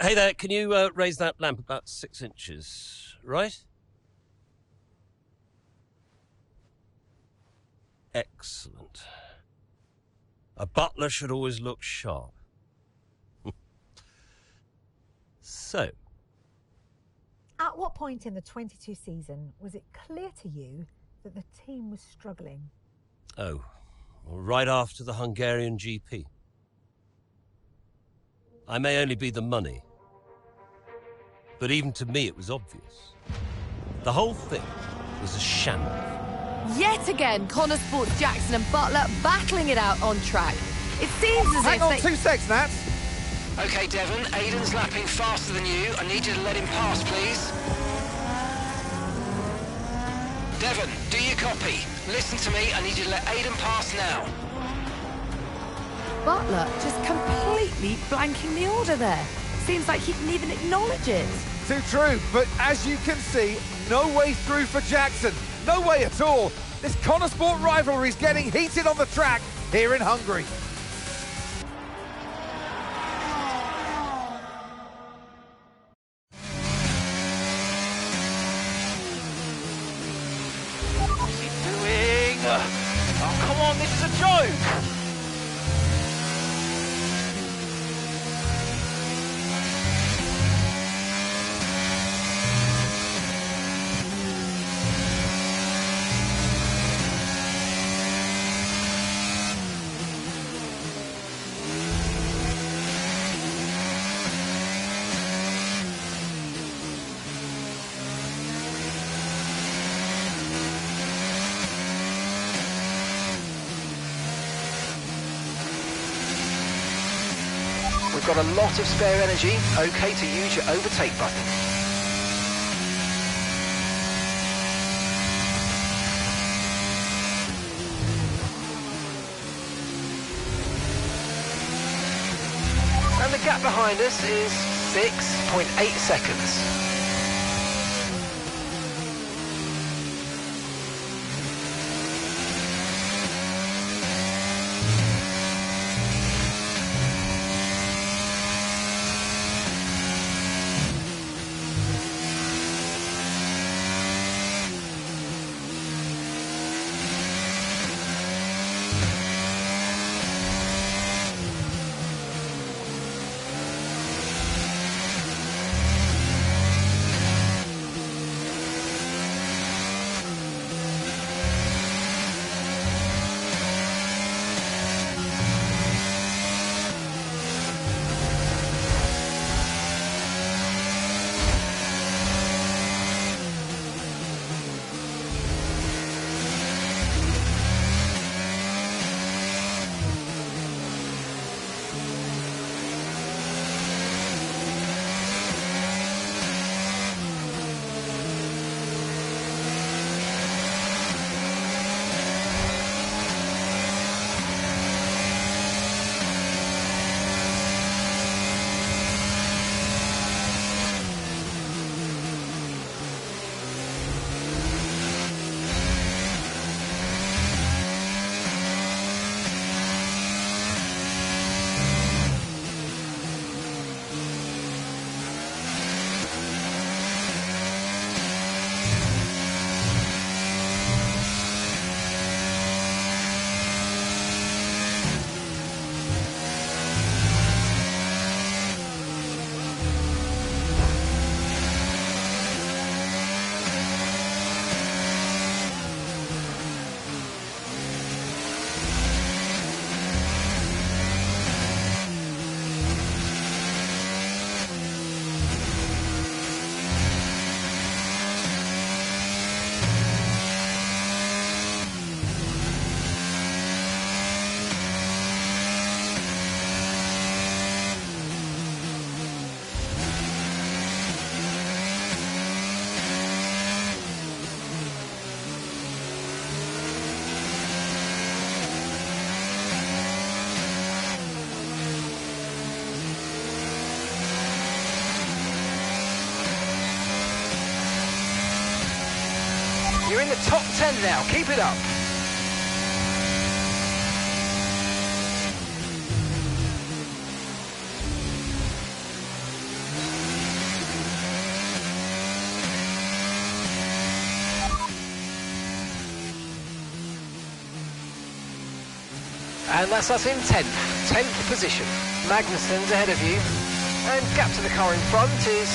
Hey there, can you raise that lamp about 6 inches, right? Excellent. A butler should always look sharp. So. At what point in the 22 season was it clear to you that the team was struggling? Oh, well, right after the Hungarian GP. I may only be the money, but even to me it was obvious. The whole thing was a shambles. Yet again, Connor Sports Jackson and Butler battling it out on track. It seems as Hang if on, they... 2 seconds, Nat. OK, Devon, Aiden's lapping faster than you. I need you to let him pass, please. Devon, do you copy? Listen to me, I need you to let Aiden pass now. Butler just completely blanking the order there. Seems like he didn't even acknowledge it. Too true, but as you can see, no way through for Jackson. No way at all. This Connor Sport rivalry is getting heated on the track here in Hungary. What's he doing? Oh, come on, this is a joke! We've got a lot of spare energy, OK to use your overtake button. And the gap behind us is 6.8 seconds. You're in the top 10 now, keep it up. And that's us in 10th position. Magnussen's ahead of you. And gap to the car in front is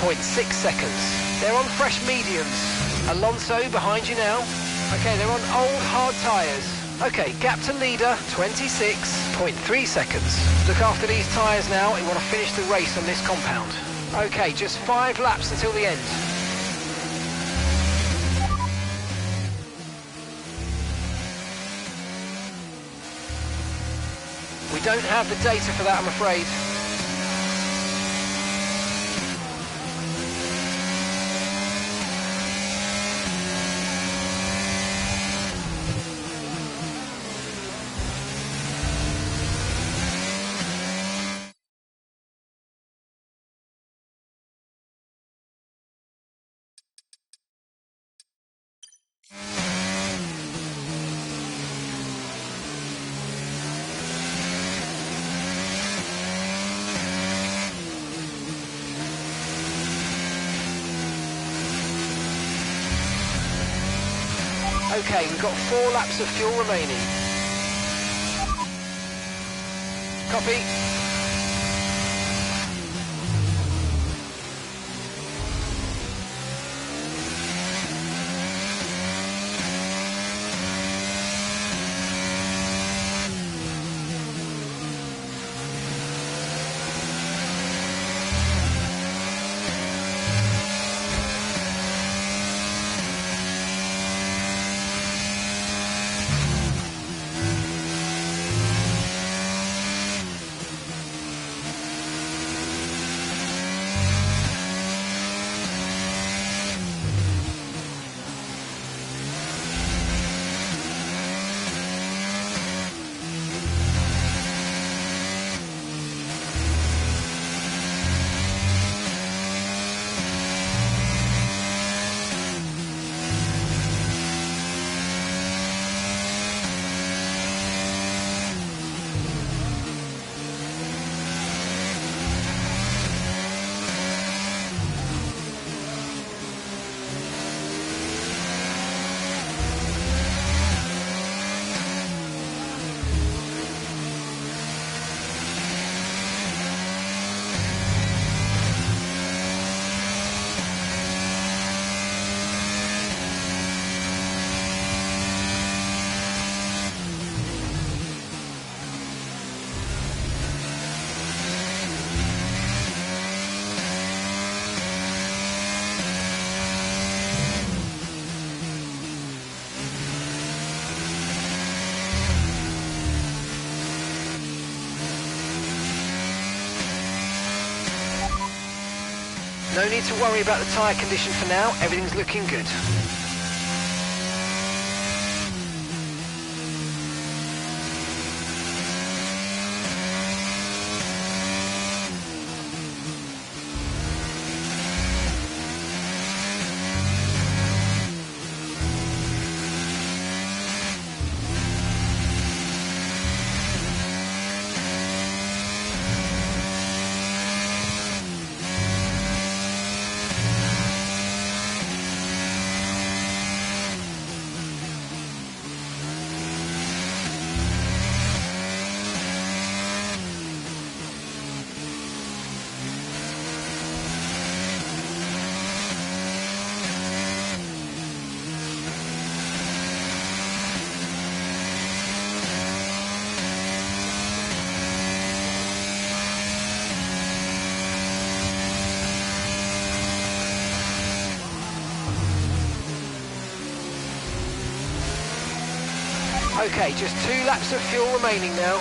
2.6 seconds. They're on fresh mediums. Alonso behind you now. Okay, they're on old hard tyres. Okay, gap to leader, 26.3 seconds. Look after these tyres now. We want to finish the race on this compound. Okay, just 5 laps until the end. We don't have the data for that, I'm afraid. Okay, we've got 4 laps of fuel remaining. Copy. No need to worry about the tyre condition for now, everything's looking good. Okay, just 2 laps of fuel remaining now.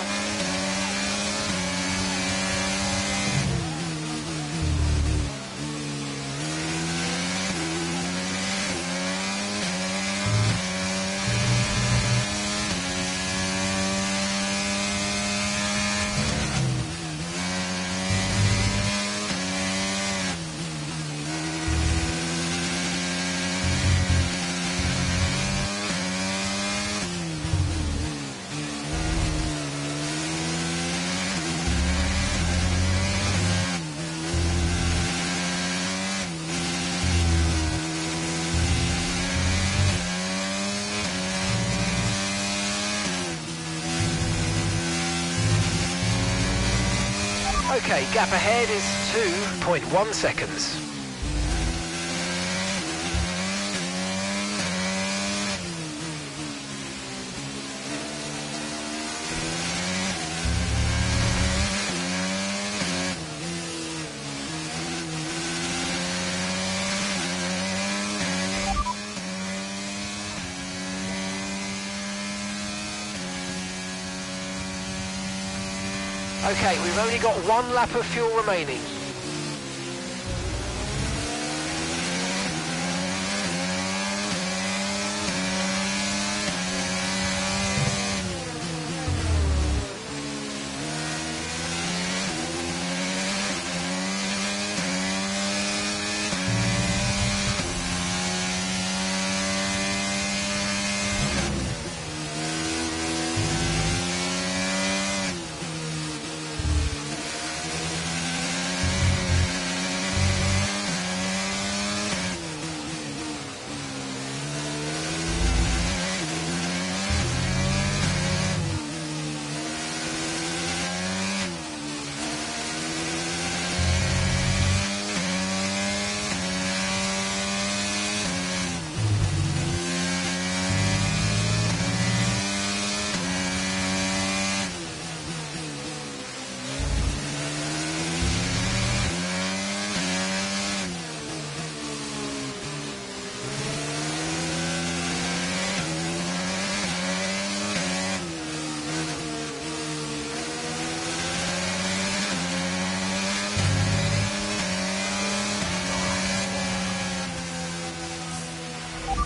Okay, gap ahead is 2.1 seconds. Okay, we've only got 1 lap of fuel remaining.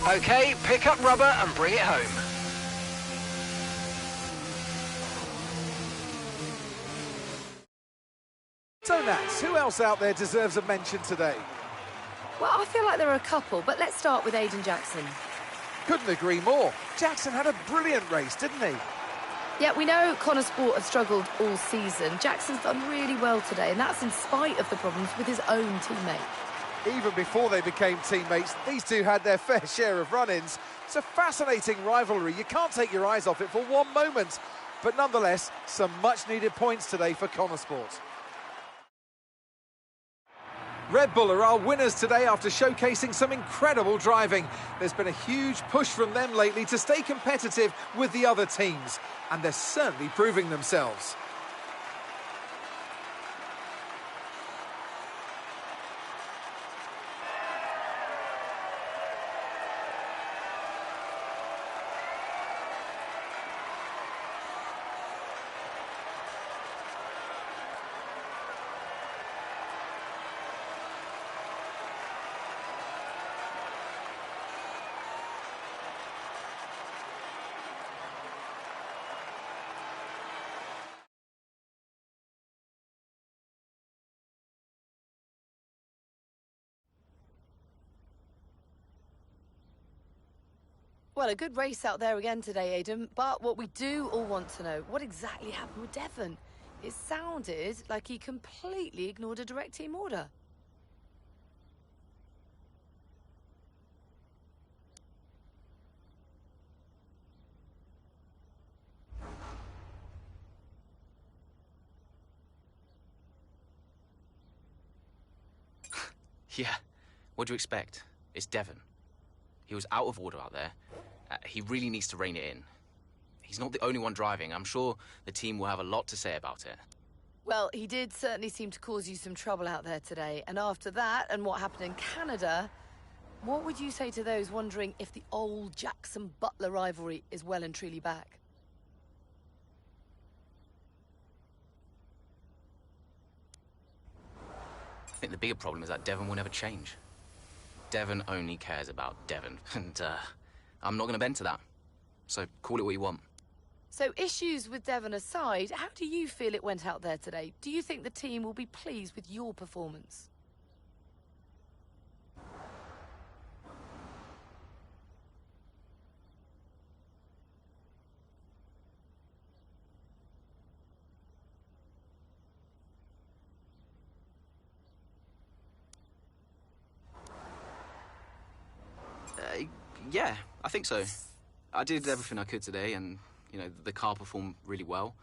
Okay, pick up rubber and bring it home. So Nats, who else out there deserves a mention today? Well, I feel like there are a couple, but let's start with Aiden Jackson. Couldn't agree more. Jackson had a brilliant race, didn't he? Yeah, we know Connor Sport have struggled all season. Jackson's done really well today, and that's in spite of the problems with his own teammate. Even before they became teammates, these two had their fair share of run-ins. It's a fascinating rivalry. You can't take your eyes off it for one moment. But nonetheless, some much-needed points today for Connor Sport. Red Bull are our winners today after showcasing some incredible driving. There's been a huge push from them lately to stay competitive with the other teams, and they're certainly proving themselves. Well, a good race out there again today, Aidan, but what we do all want to know, what exactly happened with Devon? It sounded like he completely ignored a direct team order. Yeah, what do you expect? It's Devon. He was out of order out there. He really needs to rein it in. He's not the only one driving. I'm sure the team will have a lot to say about it. Well, he did certainly seem to cause you some trouble out there today. And after that, and what happened in Canada, what would you say to those wondering if the old Jackson-Butler rivalry is well and truly back? I think the bigger problem is that Devon will never change. Devon only cares about Devon, and I'm not going to bend to that. So call it what you want. So issues with Devon aside, how do you feel it went out there today? Do you think the team will be pleased with your performance? Yeah, I think so. I did everything I could today, and, you know, the car performed really well.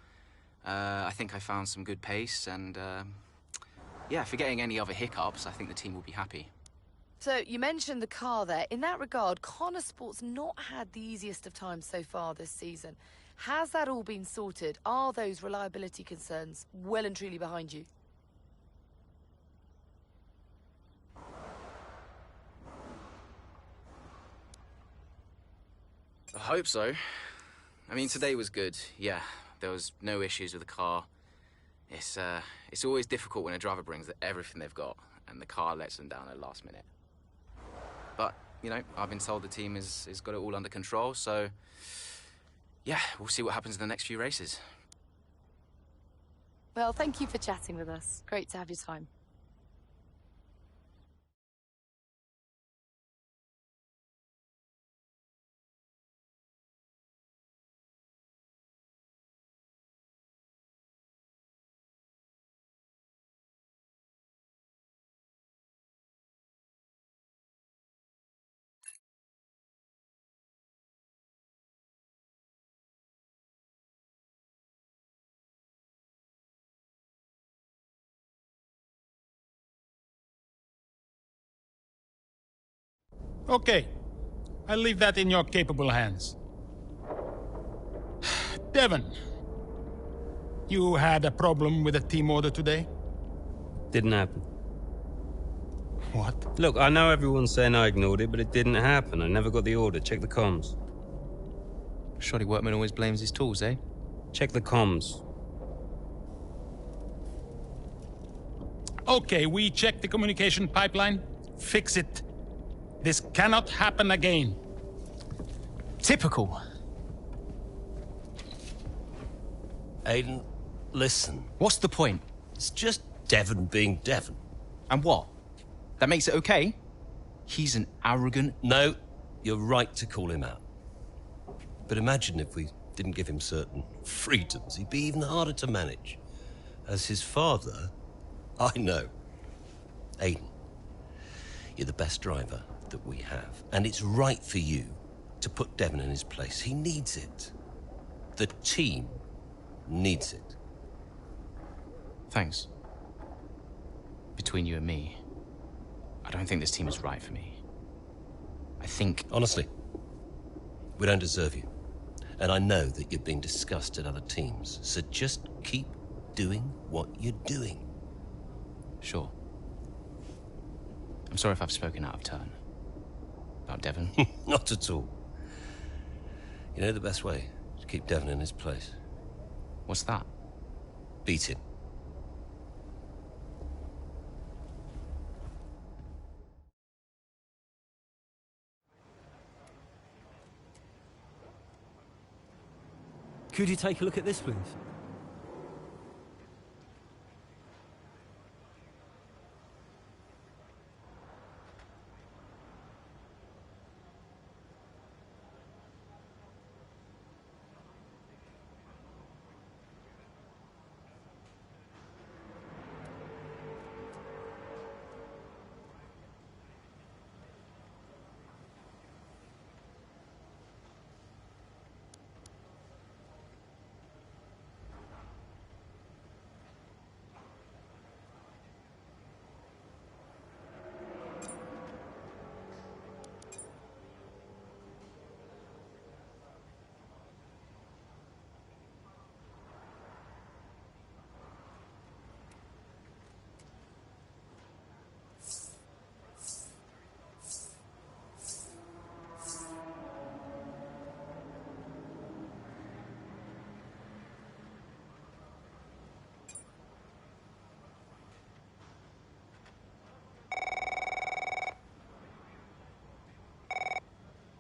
I think I found some good pace and, yeah, forgetting any other hiccups, I think the team will be happy. So, you mentioned the car there. In that regard, Connor Sport's not had the easiest of times so far this season. Has that all been sorted? Are those reliability concerns well and truly behind you? I hope so. I mean, today was good, yeah. There was no issues with the car. It's always difficult when a driver brings everything they've got and the car lets them down at the last minute. But, you know, I've been told the team has got it all under control, so yeah, we'll see what happens in the next few races. Well, thank you for chatting with us. Great to have your time. Okay, I'll leave that in your capable hands. Devon, you had a problem with a team order today? Didn't happen. What? Look, I know everyone's saying I ignored it, but it didn't happen. I never got the order. Check the comms. Shoddy workman always blames his tools, eh? Check the comms. Okay, we checked the communication pipeline. Fix it. This cannot happen again. Typical. Aiden, listen. What's the point? It's just Devon being Devon. And what? That makes it okay? He's an arrogant... No, you're right to call him out. But imagine if we didn't give him certain freedoms. He'd be even harder to manage. As his father, I know. Aiden, you're the best driver that we have. And it's right for you to put Devon in his place. He needs it. The team needs it. Thanks. Between you and me, I don't think this team is right for me. I think... Honestly, we don't deserve you. And I know that you're being discussed at other teams, so just keep doing what you're doing. Sure. I'm sorry if I've spoken out of turn. About Devon. Not at all. You know the best way to keep Devon in his place? What's that? Beat him. Could you take a look at this, please?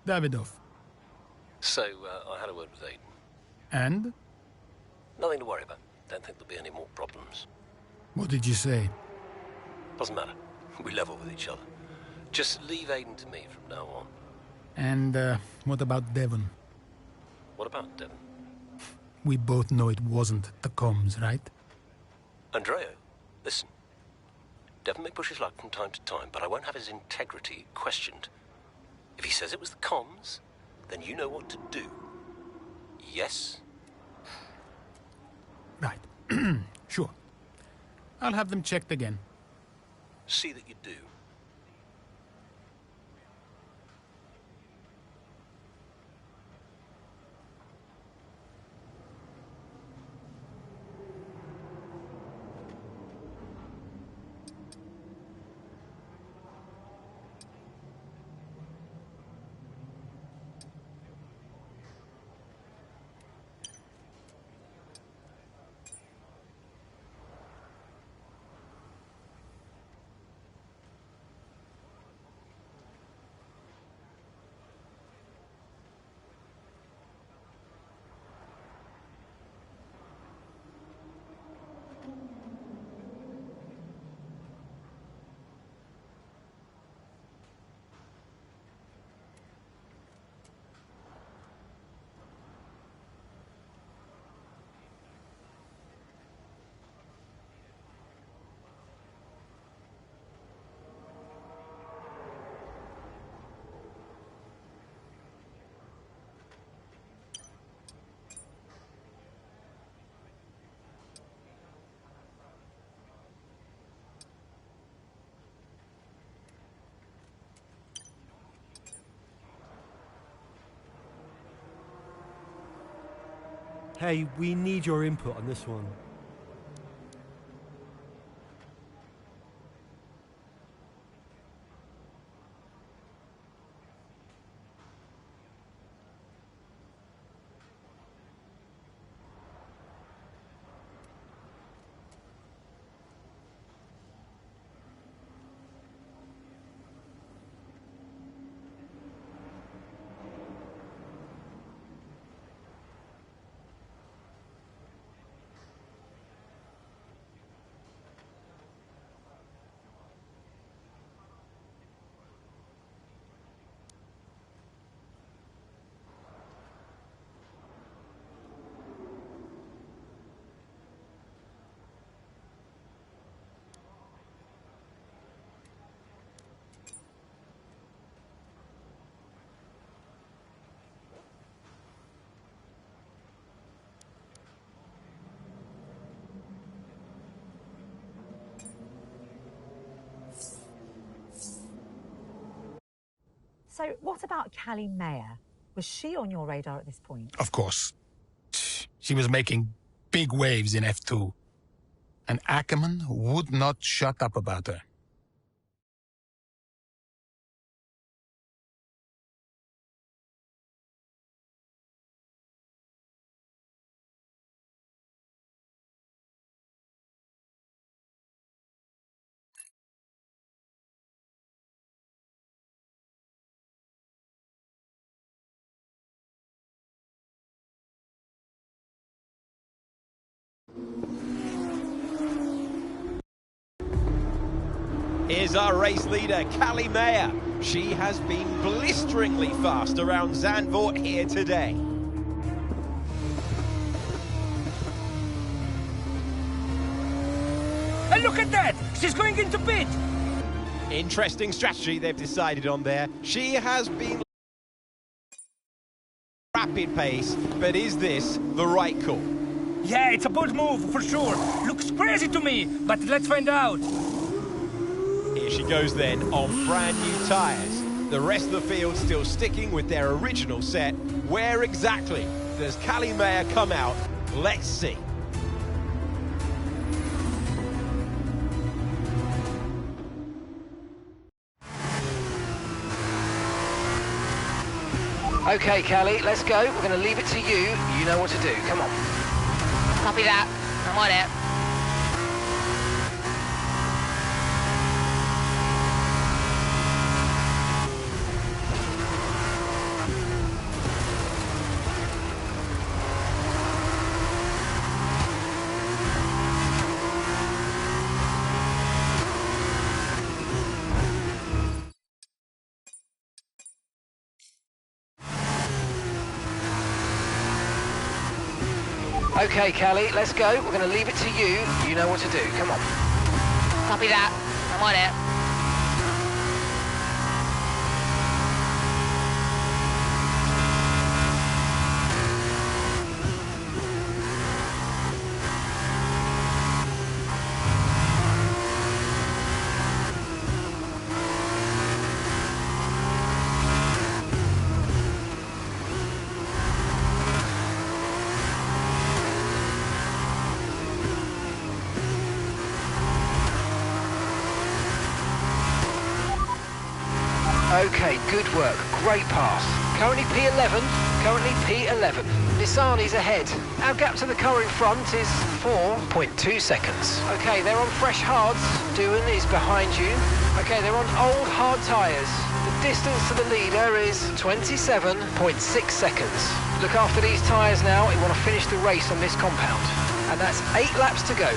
Davidoff. So, I had a word with Aiden. And? Nothing to worry about. Don't think there'll be any more problems. What did you say? Doesn't matter. We level with each other. Just leave Aiden to me from now on. And, what about Devon? What about Devon? We both know it wasn't the comms, right? Andrea, listen. Devon may push his luck from time to time, but I won't have his integrity questioned. If he says it was the comms, then you know what to do. Yes? Right. Sure. I'll have them checked again. See that you do. Hey, we need your input on this one. So what about Callie Mayer? Was she on your radar at this point? Of course. She was making big waves in F2. And Ackerman would not shut up about her. Here's our race leader, Callie Mayer. She has been blisteringly fast around Zandvoort here today. And look at that! She's going into pit! Interesting strategy they've decided on there. She has been rapid pace, but is this the right call? Yeah, it's a bold move, for sure. Looks crazy to me, but let's find out. Here she goes then, on brand new tyres. The rest of the field still sticking with their original set. Where exactly does Callie Mayer come out? Let's see. Okay, Callie, let's go. We're going to leave it to you. You know what to do. Come on. Copy that. I'm on it. Okay, Callie, let's go. We're going to leave it to you. You know what to do. Come on. Copy that. I'm on it. Okay, good work. Great pass. Currently P11. Currently P11. Nisani's ahead. Our gap to the car in front is 4.2 seconds. Okay, they're on fresh hards. Devon is behind you. Okay, they're on old hard tyres. The distance to the leader is 27.6 seconds. Look after these tyres now. We want to finish the race on this compound. And that's 8 laps to go.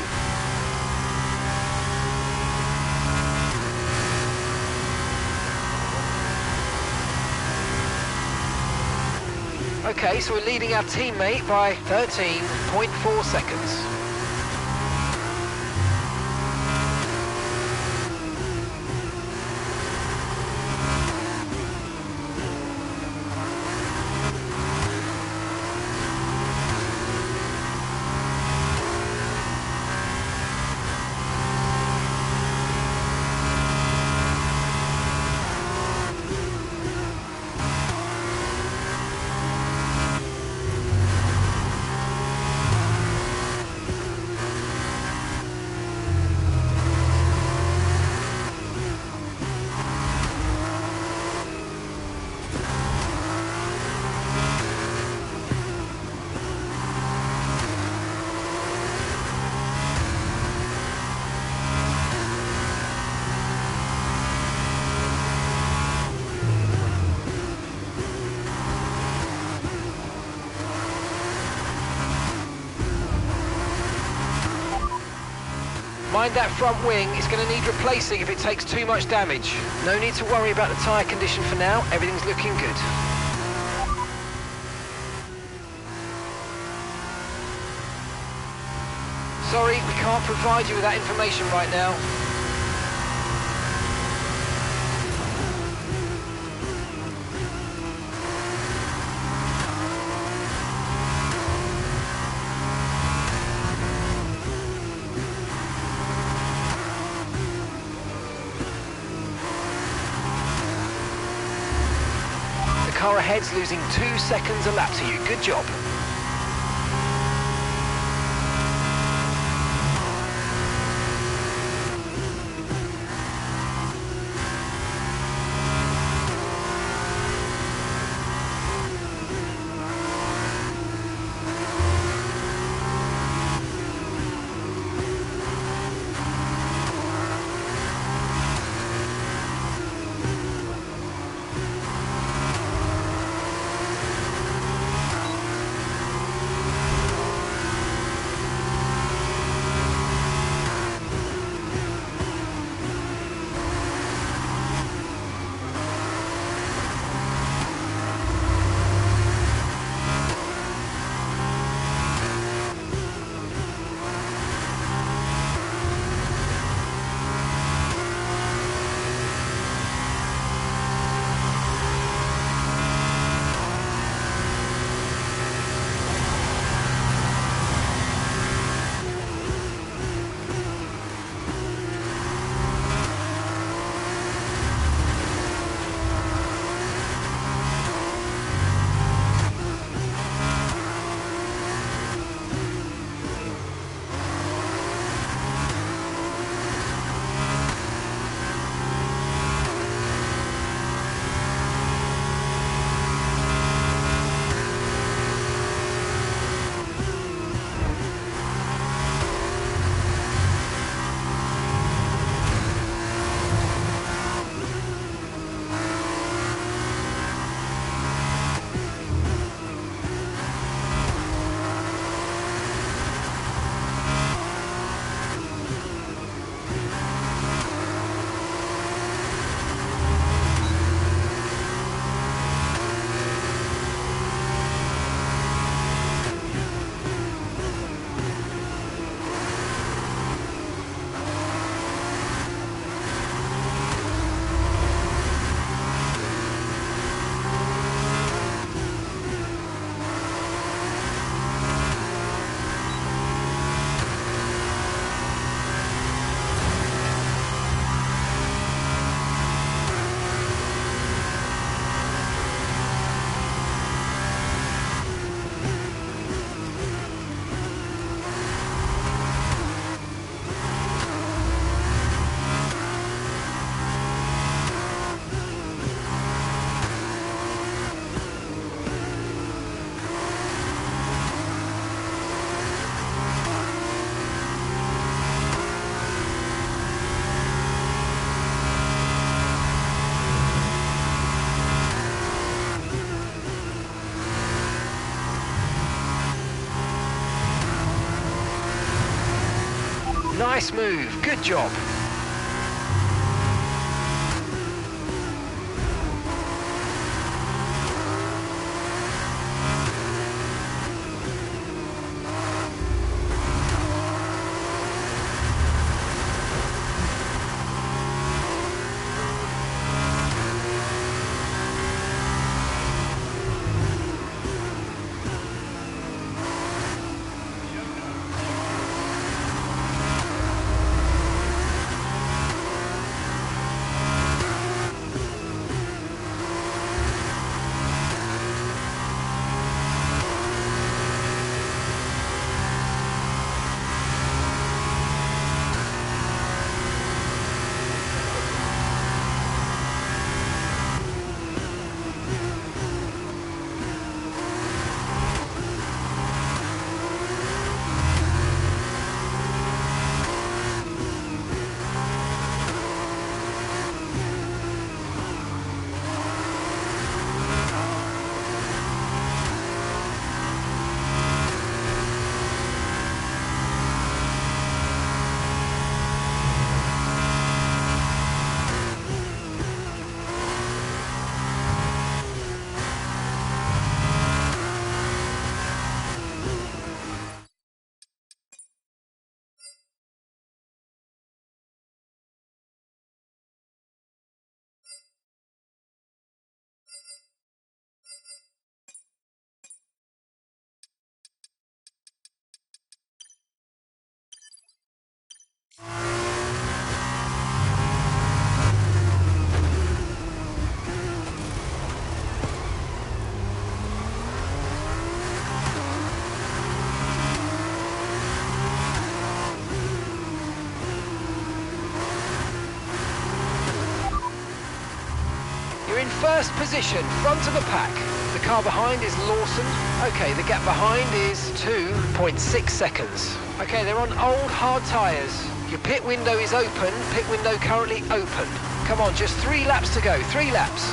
Okay, so we're leading our teammate by 13.4 seconds. Mind that front wing, it's going to need replacing if it takes too much damage. No need to worry about the tyre condition for now, everything's looking good. Sorry, we can't provide you with that information right now. The car ahead's losing 2 seconds a lap to you. Good job. Nice move, good job. First position, front of the pack. The car behind is Lawson. Okay, the gap behind is 2.6 seconds. Okay, they're on old hard tyres. Your pit window is open, pit window currently open. Come on, just 3 laps to go, 3 laps.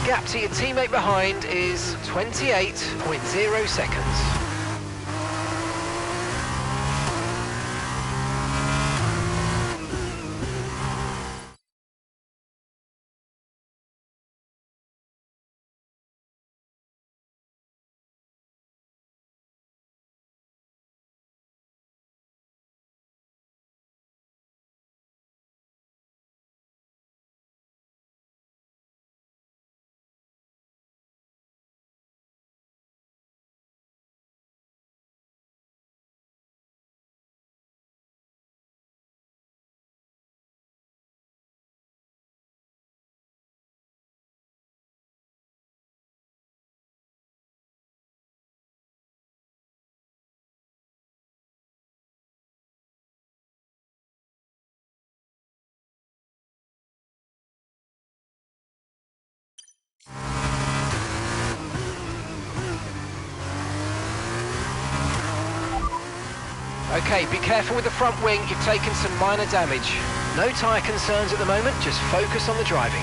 Gap to your teammate behind is 28.0 seconds. Okay, be careful with the front wing, you've taken some minor damage. No tyre concerns at the moment, just focus on the driving.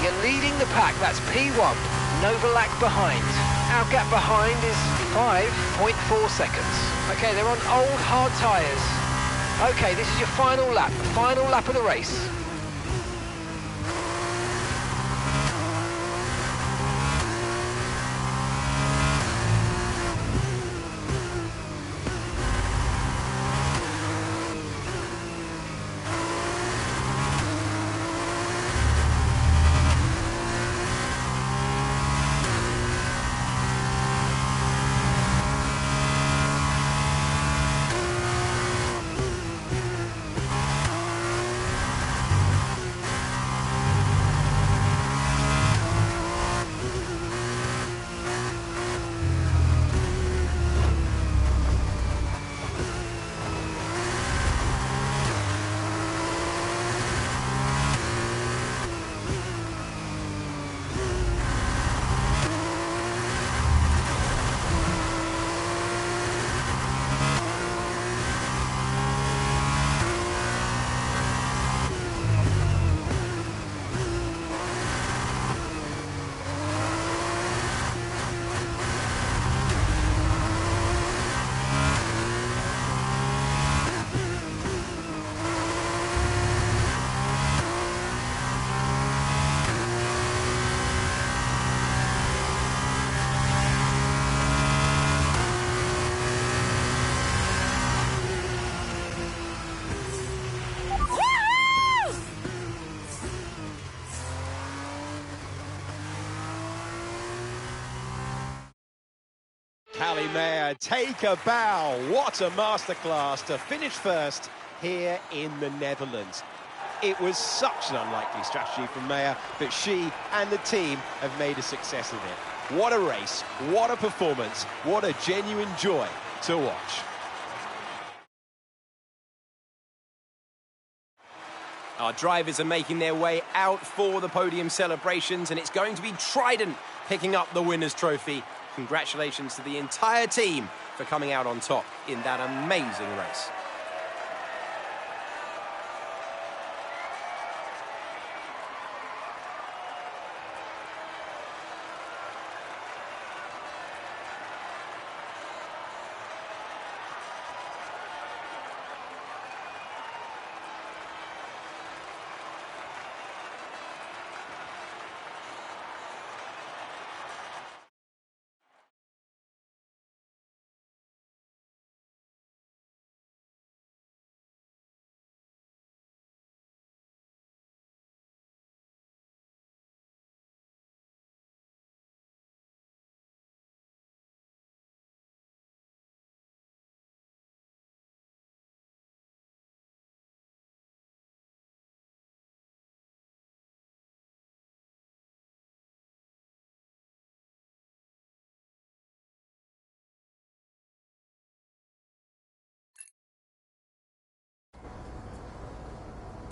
You're leading the pack, that's P1, Novak behind. Our gap behind is 5.4 seconds. Okay, they're on old hard tyres. Okay, this is your final lap of the race. Callie Mayer, take a bow. What a masterclass to finish first here in the Netherlands. It was such an unlikely strategy from Mayer, but she and the team have made a success of it. What a race, what a performance, what a genuine joy to watch. Our drivers are making their way out for the podium celebrations, and it's going to be Trident picking up the winner's trophy. Congratulations to the entire team for coming out on top in that amazing race.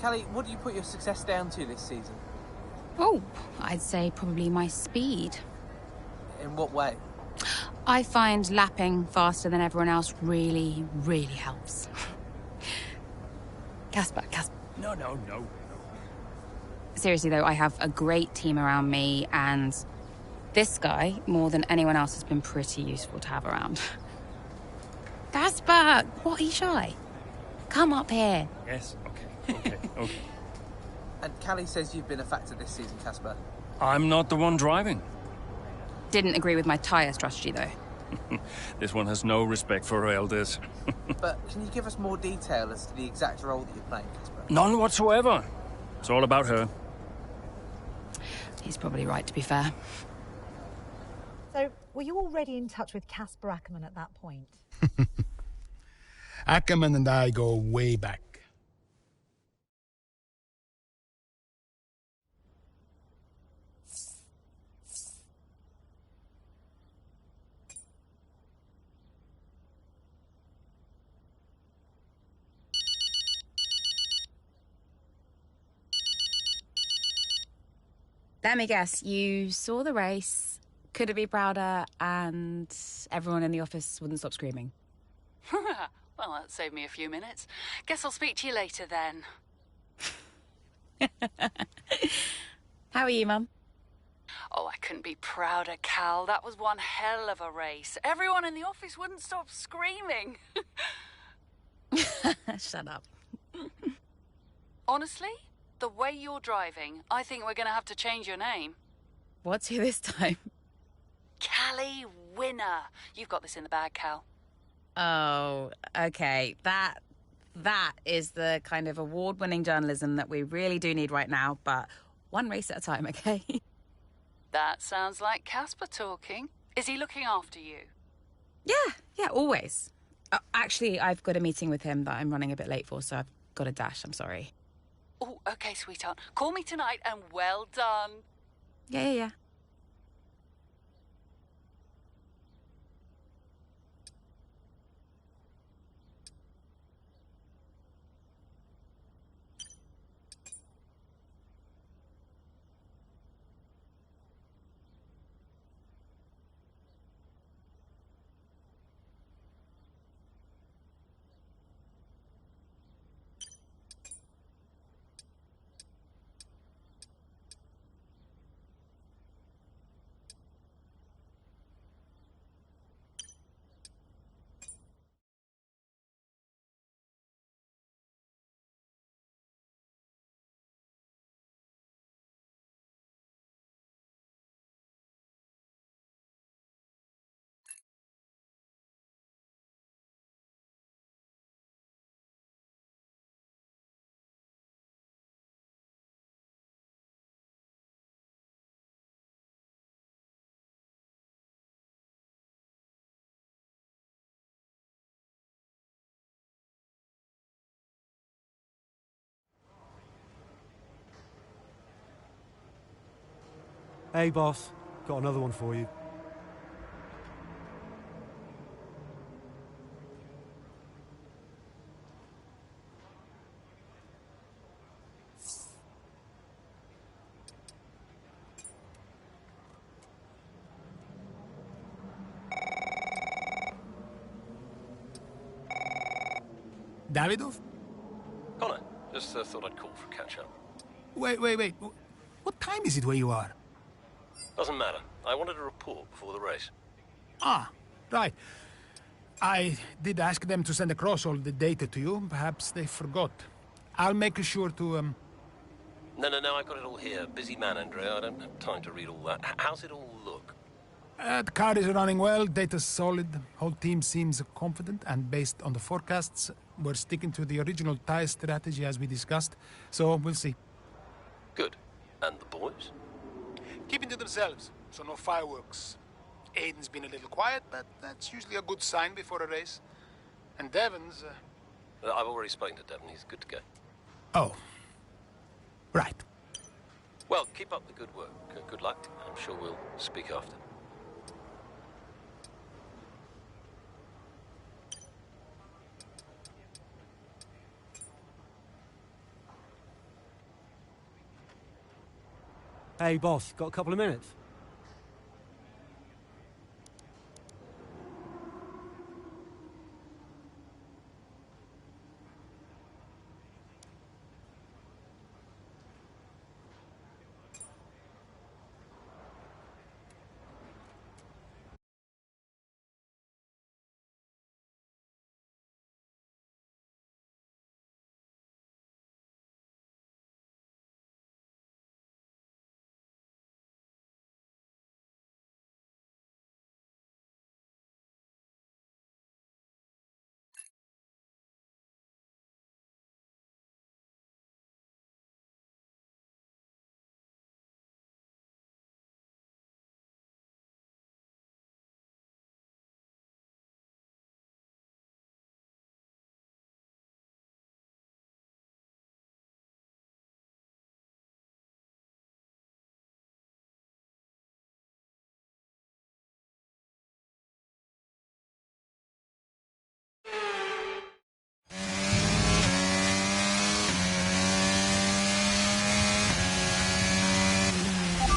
Callie, what do you put your success down to this season? Oh, I'd say probably my speed. In what way? I find lapping faster than everyone else really, really helps. Casper. No. Seriously though, I have a great team around me, and this guy, more than anyone else, has been pretty useful to have around. Casper, what are you shy? Come up here. Yes, okay. And Callie says you've been a factor this season, Casper. I'm not the one driving. Didn't agree with my tyre strategy though. This one has no respect for her elders. But can you give us more detail as to the exact role that you're playing, Casper? None whatsoever. It's all about her. He's probably right, to be fair. So, were you already in touch with Casper Ackerman at that point? Ackerman and I go way back. Let me guess, you saw the race, couldn't be prouder, and everyone in the office wouldn't stop screaming. Well, that saved me a few minutes. Guess I'll speak to you later then. How are you, Mum? Oh, I couldn't be prouder, Cal. That was one hell of a race. Everyone in the office wouldn't stop screaming. Shut up. Honestly, the way you're driving, I think we're going to have to change your name. What's here this time? Callie Winner. You've got this in the bag, Cal. Oh, okay. That is the kind of award-winning journalism that we really do need right now, but one race at a time, okay? That sounds like Casper talking. Is he looking after you? Yeah, always. Actually, I've got a meeting with him that I'm running a bit late for, so I've got to dash. I'm sorry. Oh, okay, sweetheart. Call me tonight and well done. Yeah. Hey, boss. Got another one for you. Davidov? Connor, just thought I'd call for a catch-up. Wait. What time is it where you are? Doesn't matter. I wanted a report before the race. Ah, right. I did ask them to send across all the data to you. Perhaps they forgot. I'll make sure to, No, I got it all here. Busy man, Andrea. I don't have time to read all that. How's it all look? The car is running well, data's solid, whole team seems confident, and based on the forecasts, we're sticking to the original tire strategy as we discussed, so we'll see. Good. And the boys? Keeping to themselves, so no fireworks. Aiden's been a little quiet, but that's usually a good sign before a race. And Devon's... I've already spoken to Devon. He's good to go. Oh. Right. Well, keep up the good work. Good luck. I'm sure we'll speak after. Hey, boss. Got a couple of minutes?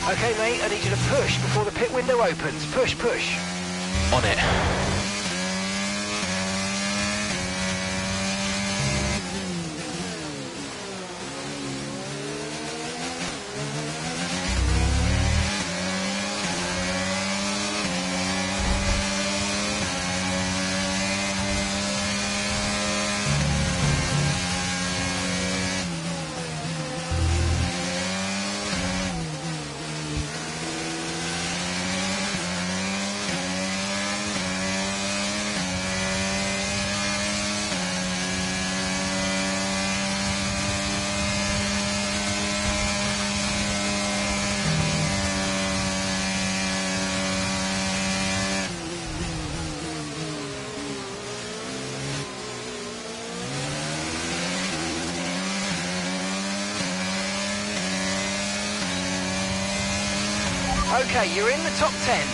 Okay, mate, I need you to push before the pit window opens. Push. On it. Okay, you're in the top 10.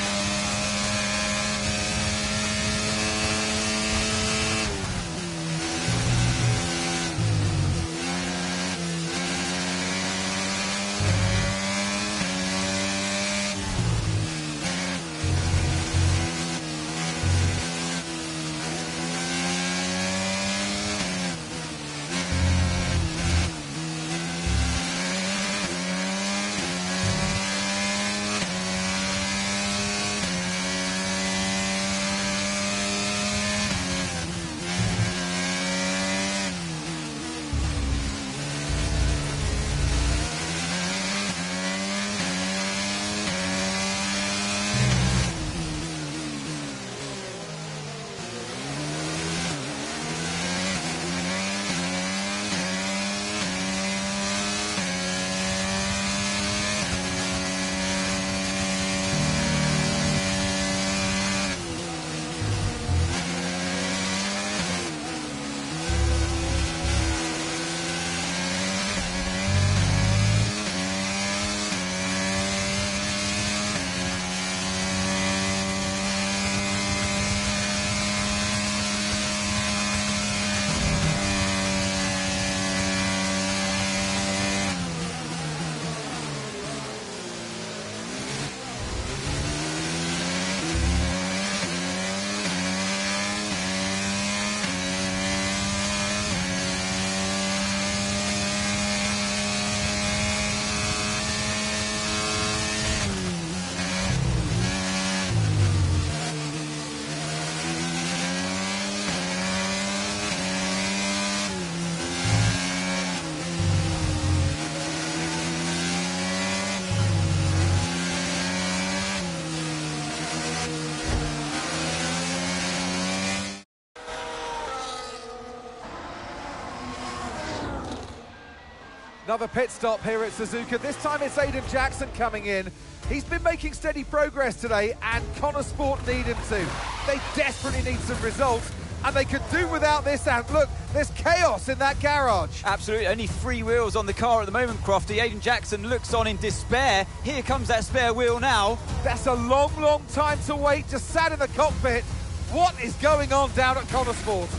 Another pit stop here at Suzuka. This time it's Aiden Jackson coming in. He's been making steady progress today, and Connor Sport need him to. They desperately need some results, and they could do without this. And look, there's chaos in that garage. Absolutely, only 3 wheels on the car at the moment, Crofty. Aiden Jackson looks on in despair. Here comes that spare wheel now. That's a long, long time to wait, just sat in the cockpit. What is going on down at Connor Sport?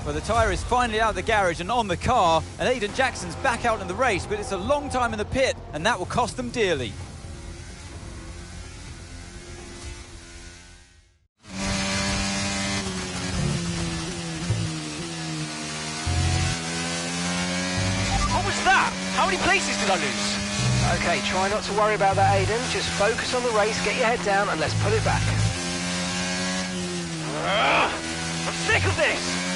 Well, the tyre is finally out of the garage and on the car, and Aiden Jackson's back out in the race, but it's a long time in the pit, and that will cost them dearly. What was that? How many places did I lose? Okay, try not to worry about that, Aiden. Just focus on the race, get your head down, and let's put it back. I'm sick of this!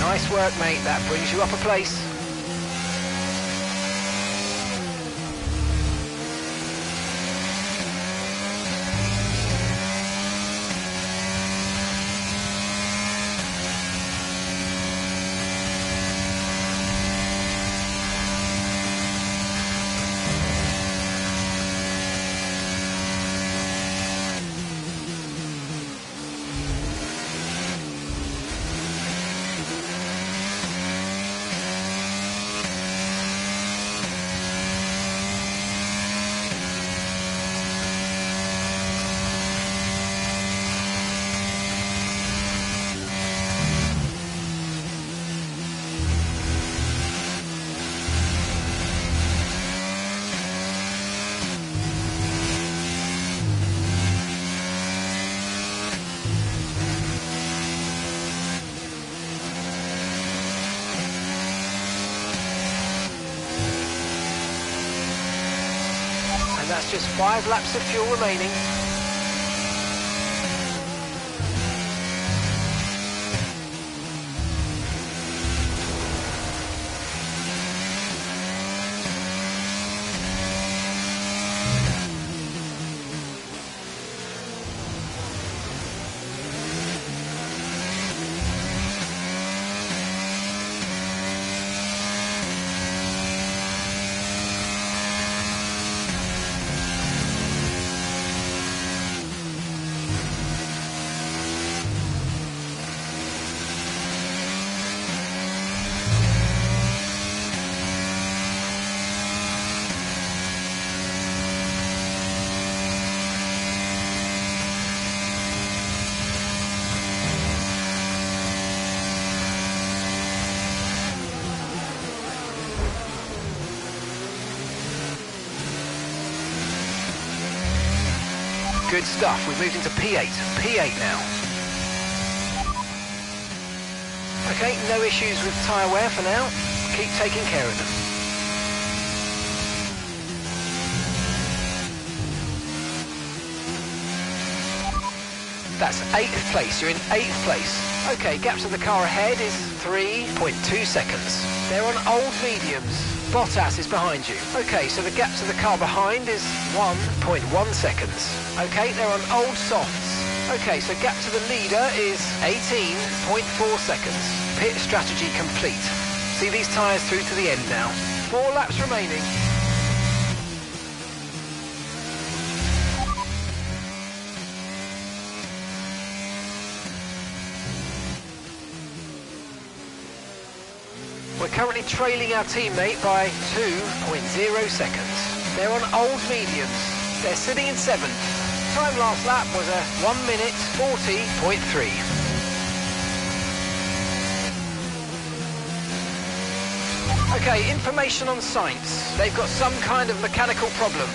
Nice work, mate. That brings you up a place. And that's just 5 laps of fuel remaining. Good stuff. We've moved into P8. P8 now. Okay, no issues with tyre wear for now. Keep taking care of them. That's 8th place. You're in 8th place. Okay, gap to the car ahead is 3.2 seconds. They're on old mediums. Bottas is behind you. Okay, so the gap to the car behind is 1.1 seconds. Okay, they're on old softs. Okay, so gap to the leader is 18.4 seconds. Pit strategy complete. See these tyres through to the end now. 4 laps remaining. We're currently trailing our teammate by 2.0 seconds. They're on old mediums. They're sitting in 7th. Time last lap was a 1 minute 40.3. Okay, information on Sainz. They've got some kind of mechanical problem.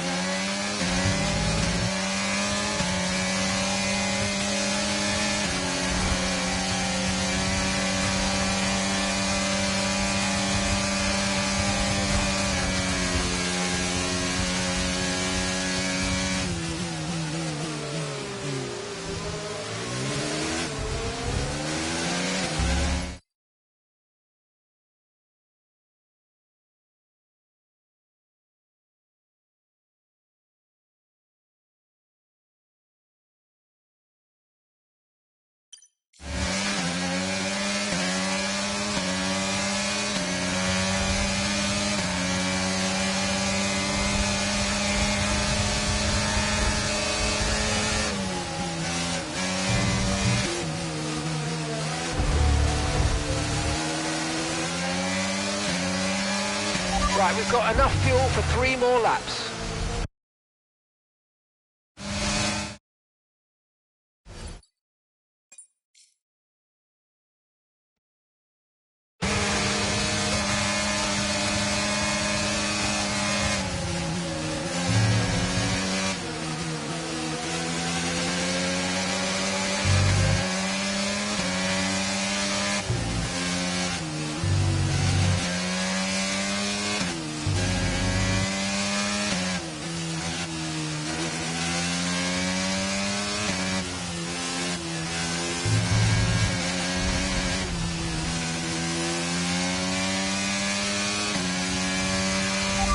Right, we've got enough fuel for 3 more laps.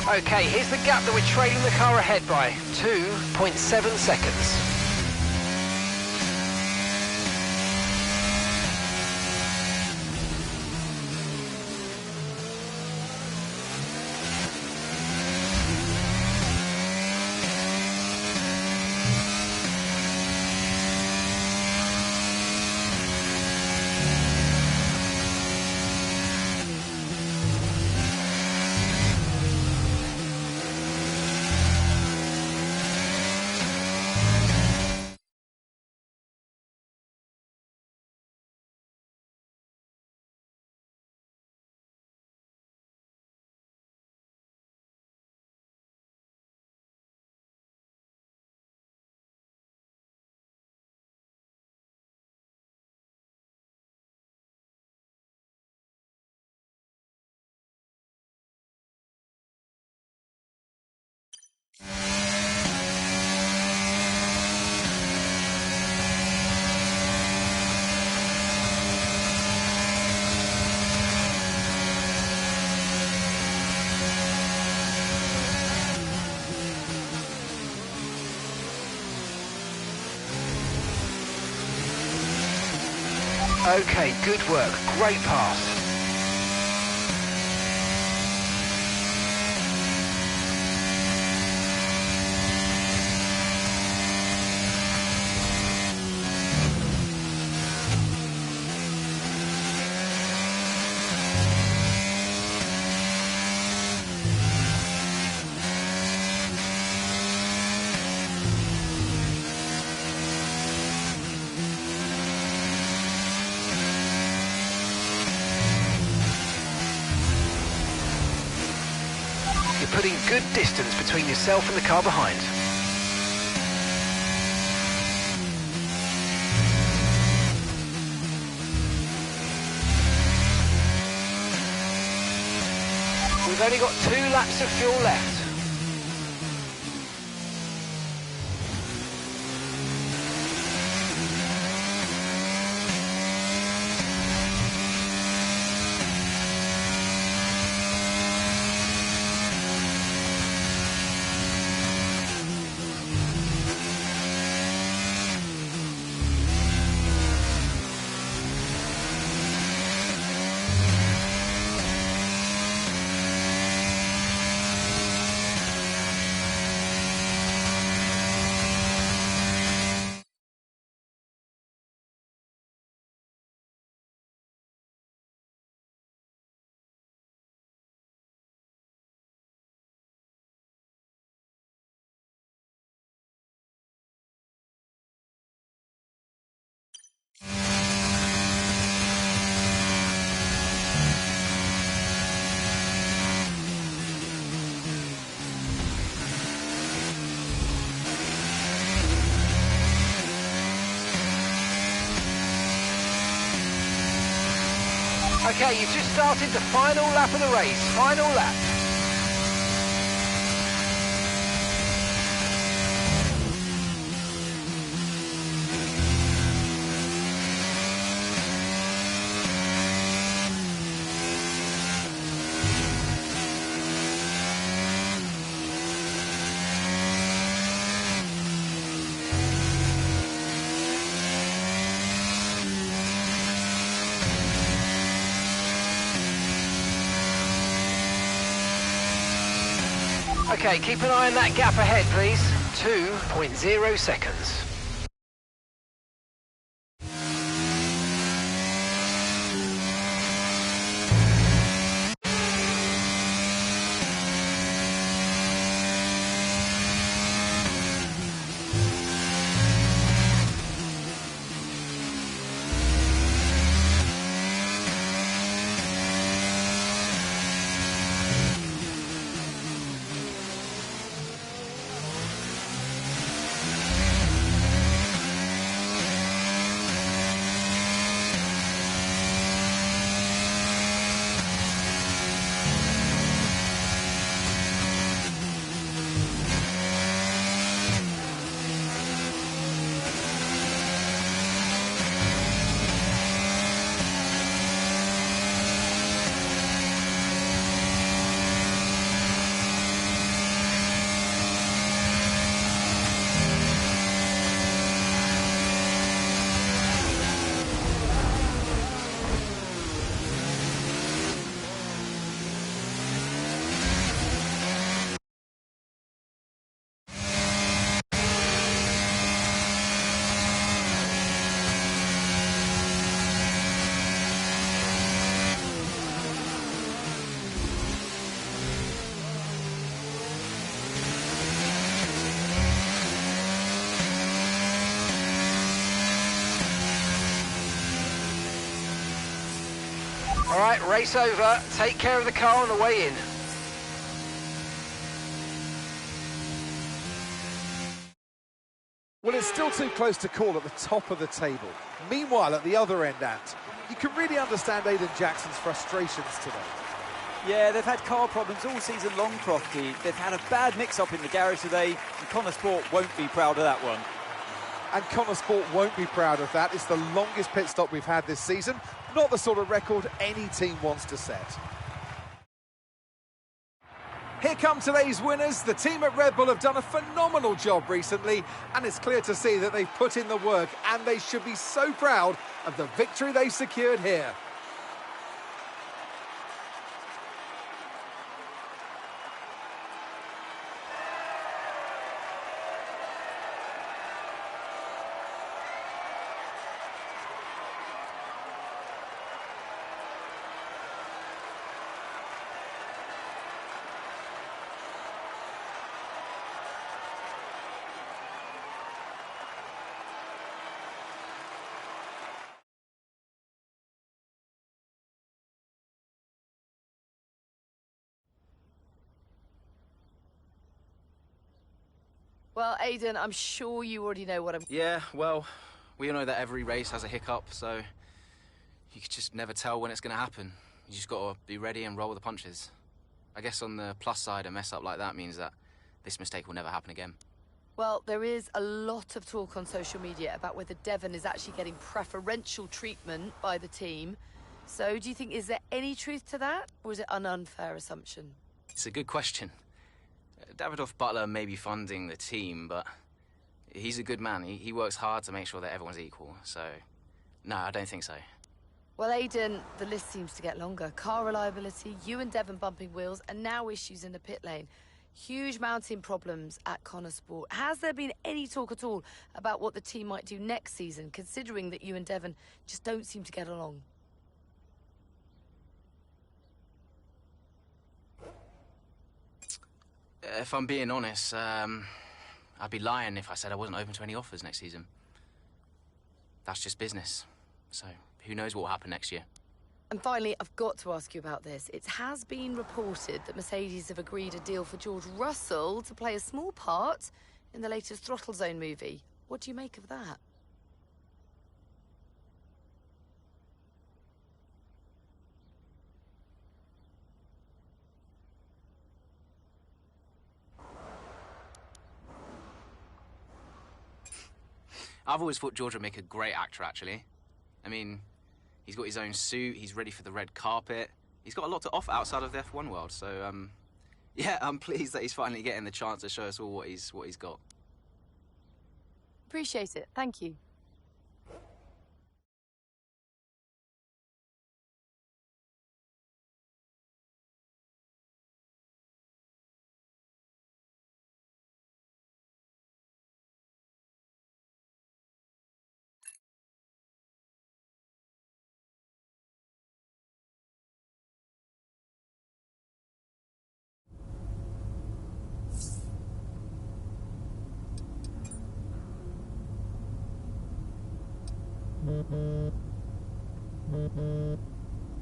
Okay, here's the gap that we're trailing the car ahead by. 2.7 seconds. Okay, good work. Great pass. You're putting good distance between yourself and the car behind. we've only got 2 laps of fuel left. Okay, you've just started the final lap of the race. Final lap. Okay, keep an eye on that gap ahead, please. 2.0 seconds. All right, race over. Take care of the car on the way in. Well, it's still too close to call at the top of the table. Meanwhile, at the other end, Ant, you can really understand Aiden Jackson's frustrations today. Yeah, they've had car problems all season long, Crofty. They've had a bad mix-up in the garage today, and Connor Sport won't be proud of that one. And Connor Sport won't be proud of that. It's the longest pit stop we've had this season. Not the sort of record any team wants to set. Here come today's winners. The team at Red Bull have done a phenomenal job recently, and it's clear to see that they've put in the work, and they should be so proud of the victory they've secured here. Well, Aiden, I'm sure you already know what I'm... Yeah, well, we all know that every race has a hiccup, so you just never tell when it's going to happen. You just got to be ready and roll with the punches. I guess on the plus side, a mess up like that means that this mistake will never happen again. Well, there is a lot of talk on social media about whether Devon is actually getting preferential treatment by the team. So do you think, is there any truth to that, or is it an unfair assumption? It's a good question. Davidoff Butler may be funding the team, but he's a good man. He works hard to make sure that everyone's equal. So, no, I don't think so. Well, Aidan, the list seems to get longer. Car reliability, you and Devon bumping wheels, and now issues in the pit lane. Huge mounting problems at Connor Sport. Has there been any talk at all about what the team might do next season, considering that you and Devon just don't seem to get along? If I'm being honest, I'd be lying if I said I wasn't open to any offers next season. That's just business. So, who knows what will happen next year? And finally, I've got to ask you about this. It has been reported that Mercedes have agreed a deal for George Russell to play a small part in the latest Throttle Zone movie. What do you make of that? I've always thought George would make a great actor, actually. I mean, he's got his own suit, he's ready for the red carpet. He's got a lot to offer outside of the F1 world, so, yeah, I'm pleased that he's finally getting the chance to show us all what he's got. Appreciate it. Thank you.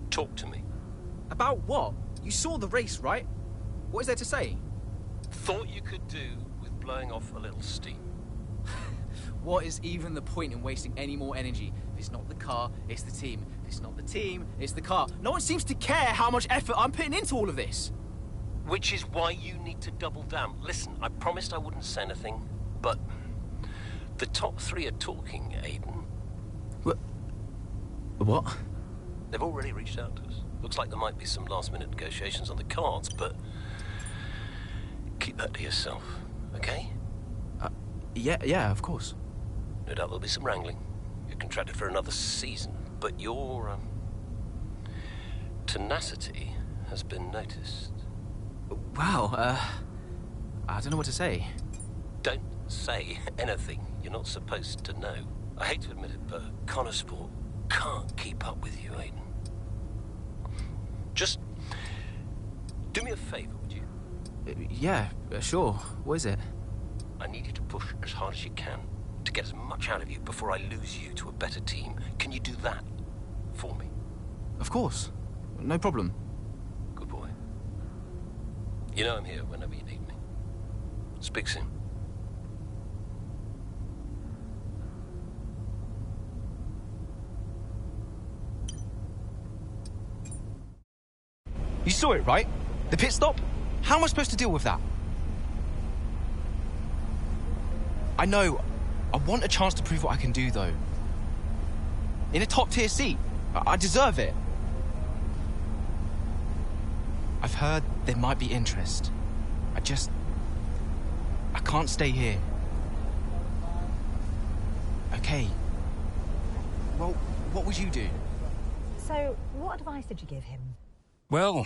Talk to me. About what? You saw the race, right? What is there to say? Thought you could do with blowing off a little steam. What is even the point in wasting any more energy? If it's not the car, it's the team. If it's not the team, it's the car. No one seems to care how much effort I'm putting into all of this. Which is why you need to double down. Listen, I promised I wouldn't say anything, but the top three are talking, Aidan. What? They've already reached out to us. Looks like there might be some last-minute negotiations on the cards, but keep that to yourself, okay? Yeah, of course. No doubt there'll be some wrangling. You're contracted for another season, but your tenacity has been noticed. Wow, I don't know what to say. Don't say anything you're not supposed to know. I hate to admit it, but Connor Sport can't keep up with you, Aidan. Just do me a favour, would you? Yeah, sure. What is it? I need you to push as hard as you can to get as much out of you before I lose you to a better team. Can you do that for me? Of course. No problem. Good boy. You know I'm here whenever you need me. Speak soon. You saw it, right? The pit stop? How am I supposed to deal with that? I know. I want a chance to prove what I can do, though. In a top-tier seat. I deserve it. I've heard there might be interest. I can't stay here. Okay. Well, what would you do? So, what advice did you give him? Well,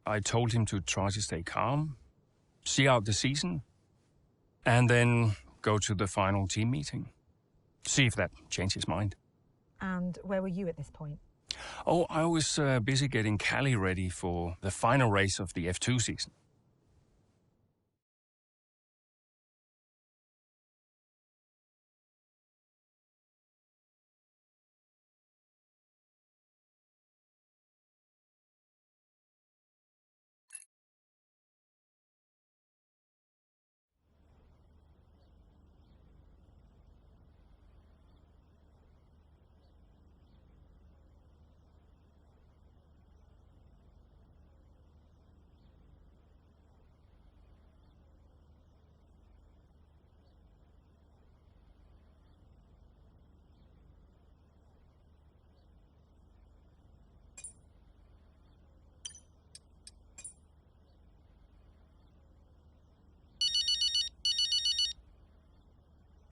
I told him to try to stay calm, see out the season, and then go to the final team meeting. See if that changed his mind. And where were you at this point? Oh, I was busy getting Callie ready for the final race of the F2 season.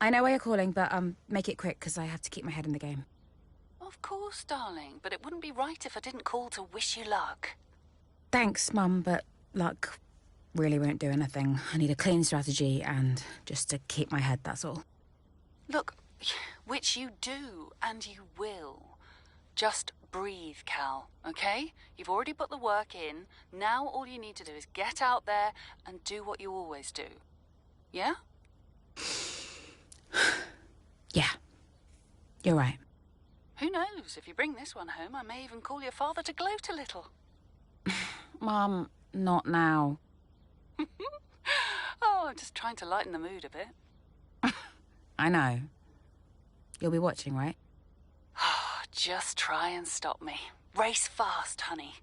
I know why you're calling, but make it quick, because I have to keep my head in the game. Of course, darling, but it wouldn't be right if I didn't call to wish you luck. Thanks, Mum, but luck really won't do anything. I need a clean strategy and just to keep my head, that's all. Look, which you do, and you will. Just breathe, Cal, okay? You've already put the work in. Now all you need to do is get out there and do what you always do. Yeah? Yeah, you're right. Who knows? If you bring this one home, I may even call your father to gloat a little. Mum, not now. Oh, I'm just trying to lighten the mood a bit. I know. You'll be watching, right? Just try and stop me. Race fast, honey.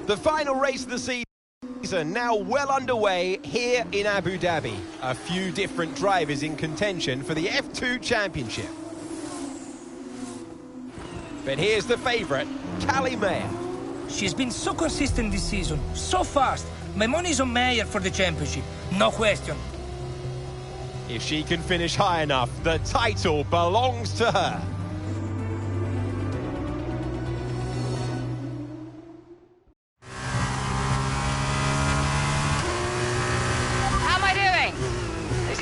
The final race of the season now well underway here in Abu Dhabi. A few different drivers in contention for the F2 Championship. But here's the favourite, Callie Mayer. She's been so consistent this season, so fast. My money's on Mayer for the championship, no question. If she can finish high enough, the title belongs to her.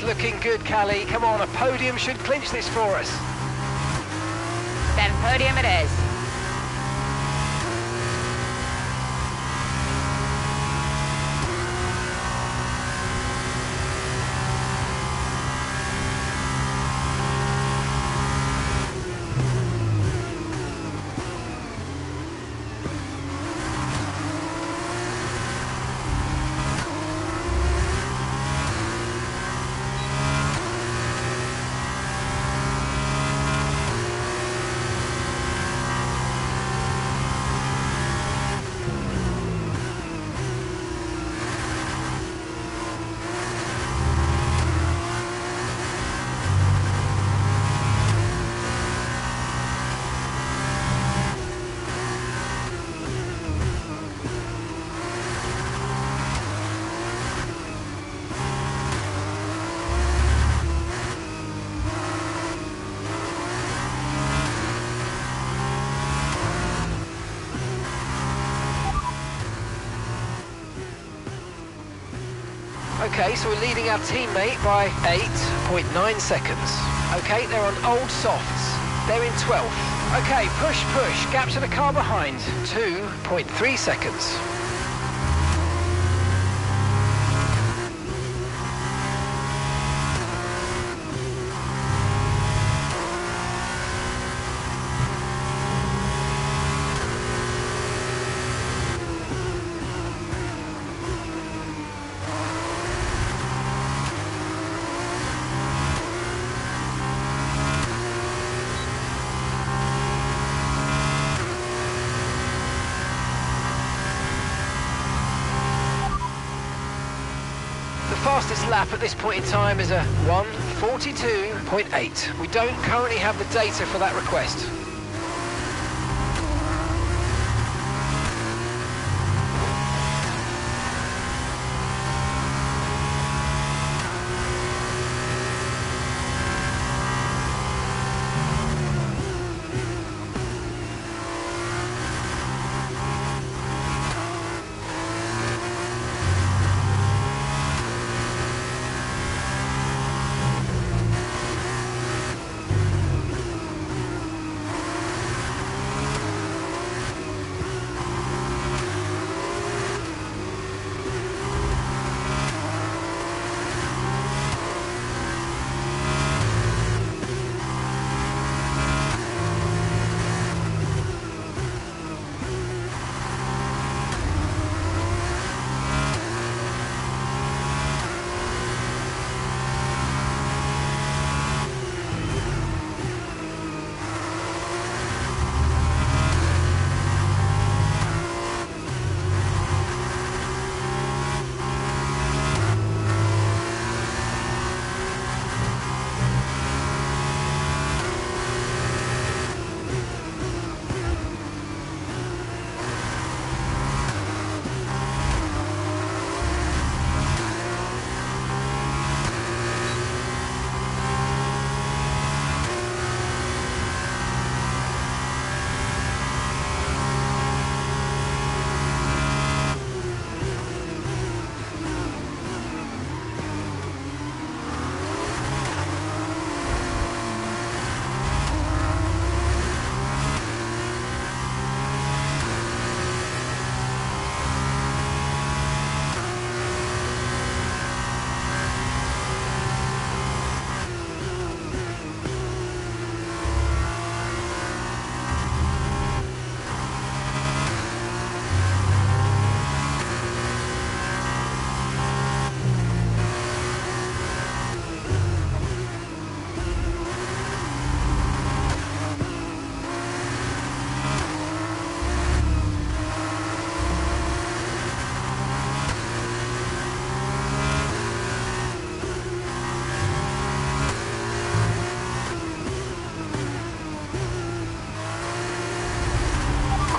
Looking good, Callie. Come on, a podium should clinch this for us. Then podium it is. Okay, so we're leading our teammate by 8.9 seconds. Okay, they're on old softs. They're in 12th. Okay, push, push. Gap to the car behind. 2.3 seconds. Fastest lap at this point in time is a 1:42.8. We don't currently have the data for that request.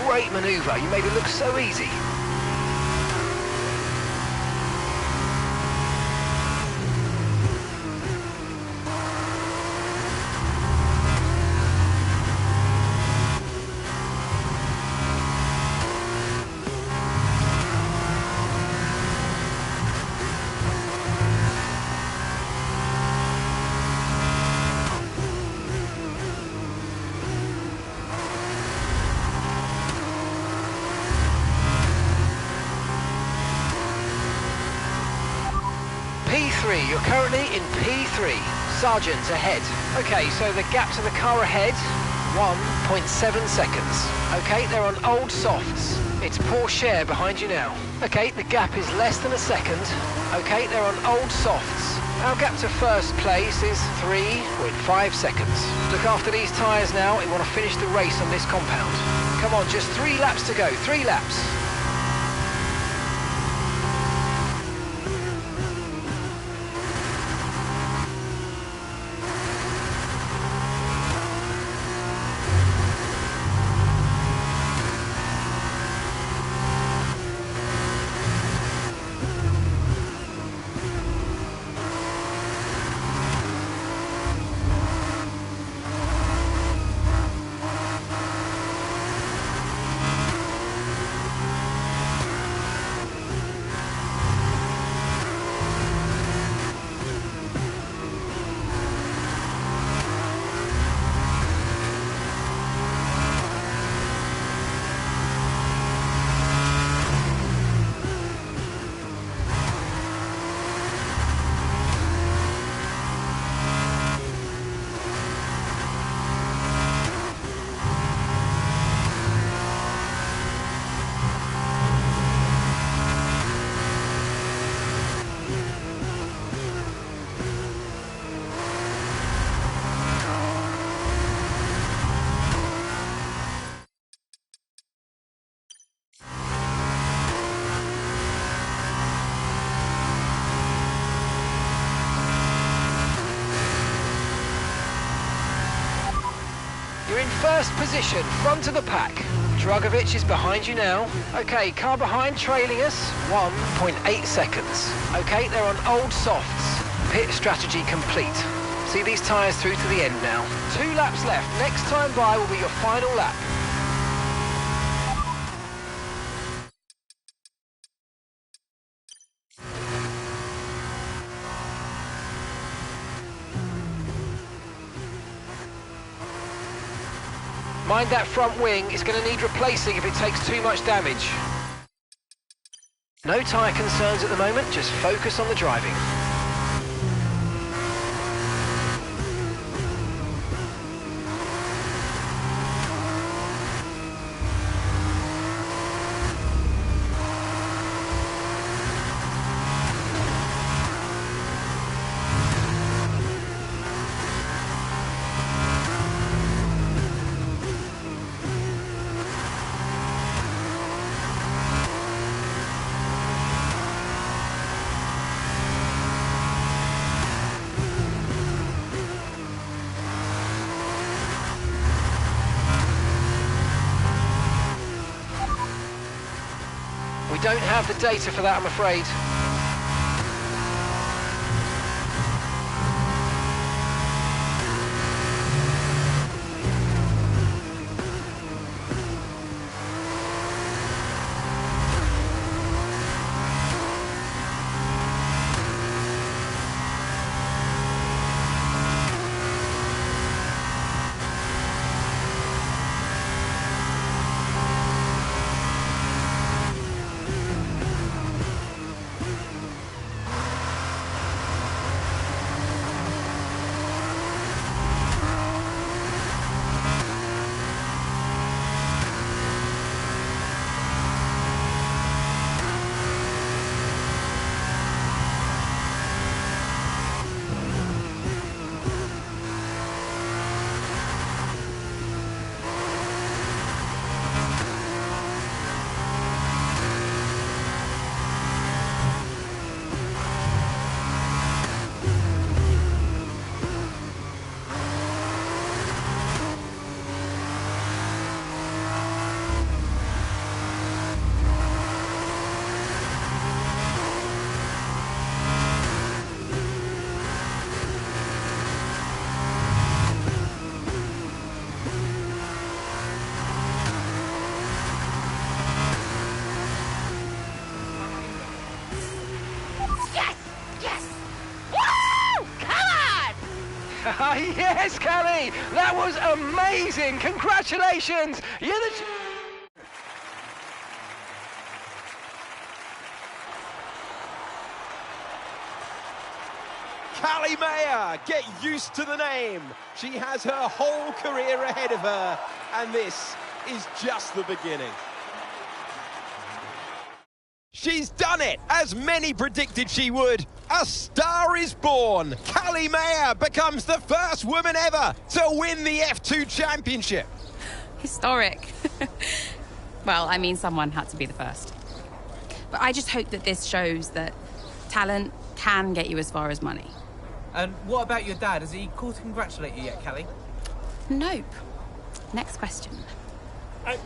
Great manoeuvre, you made it look so easy. P3, you're currently in P3. Sergeant ahead. Okay, so the gap to the car ahead, 1.7 seconds. Okay, they're on old softs. It's poor share behind you now. Okay, the gap is less than a second. Okay, they're on old softs. Our gap to first place is 3.5 seconds. Look after these tyres now. We want to finish the race on this compound. Come on, just 3 laps to go. 3 laps. You're in first position, front of the pack. Dragovic is behind you now. Okay, car behind trailing us, 1.8 seconds. Okay, they're on old softs. Pit strategy complete. See these tyres through to the end now. 2 laps left. Next time by will be your final lap. Mind that front wing, it's going to need replacing if it takes too much damage. No tyre concerns at the moment, just focus on the driving. We don't have the data for that, I'm afraid. Yes, Callie! That was amazing! Congratulations! You're the... Callie Mayer, get used to the name. She has her whole career ahead of her, and this is just the beginning. She's done it, as many predicted she would. A star is born. Callie Mayer becomes the first woman ever to win the F2 championship. Historic. Well, I mean, someone had to be the first. But I just hope that this shows that talent can get you as far as money. And what about your dad? Has he called to congratulate you yet, Callie? Nope. Next question.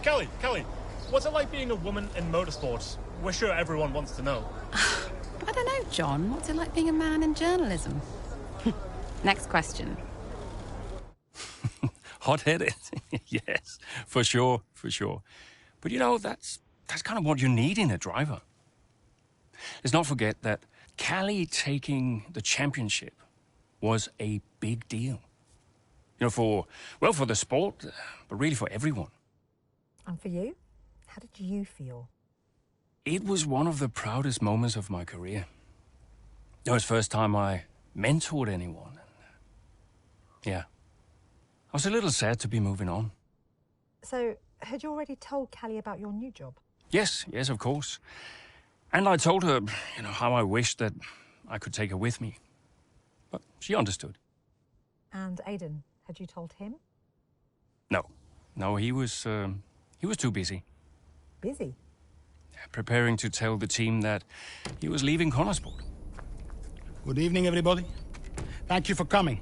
Callie, what's it like being a woman in motorsports? We're sure everyone wants to know. I don't know, John. What's it like being a man in journalism? Next question. Hot-headed? Yes, for sure. But you know, that's kind of what you need in a driver. Let's not forget that Callie taking the championship was a big deal. You know, for the sport, but really for everyone. And for you? How did you feel? It was one of the proudest moments of my career. It was the first time I mentored anyone. Yeah. I was a little sad to be moving on. So, had you already told Callie about your new job? Yes, of course. And I told her, how I wished that I could take her with me. But she understood. And Aidan, had you told him? No, he was too busy. Busy? Preparing to tell the team that he was leaving Connorsport. Good evening, everybody. Thank you for coming.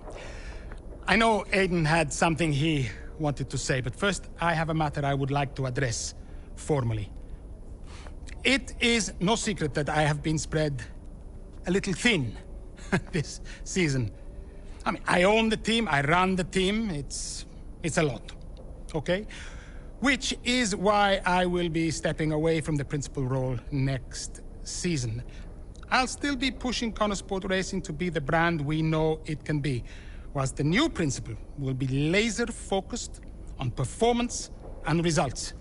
I know Aidan had something he wanted to say, but first I have a matter I would like to address formally. It is no secret that I have been spread a little thin this season. I mean, I own the team, I run the team, it's a lot, okay? Which is why I will be stepping away from the principal role next season. I'll still be pushing Connosport Racing to be the brand we know it can be, whilst the new principal will be laser-focused on performance and results.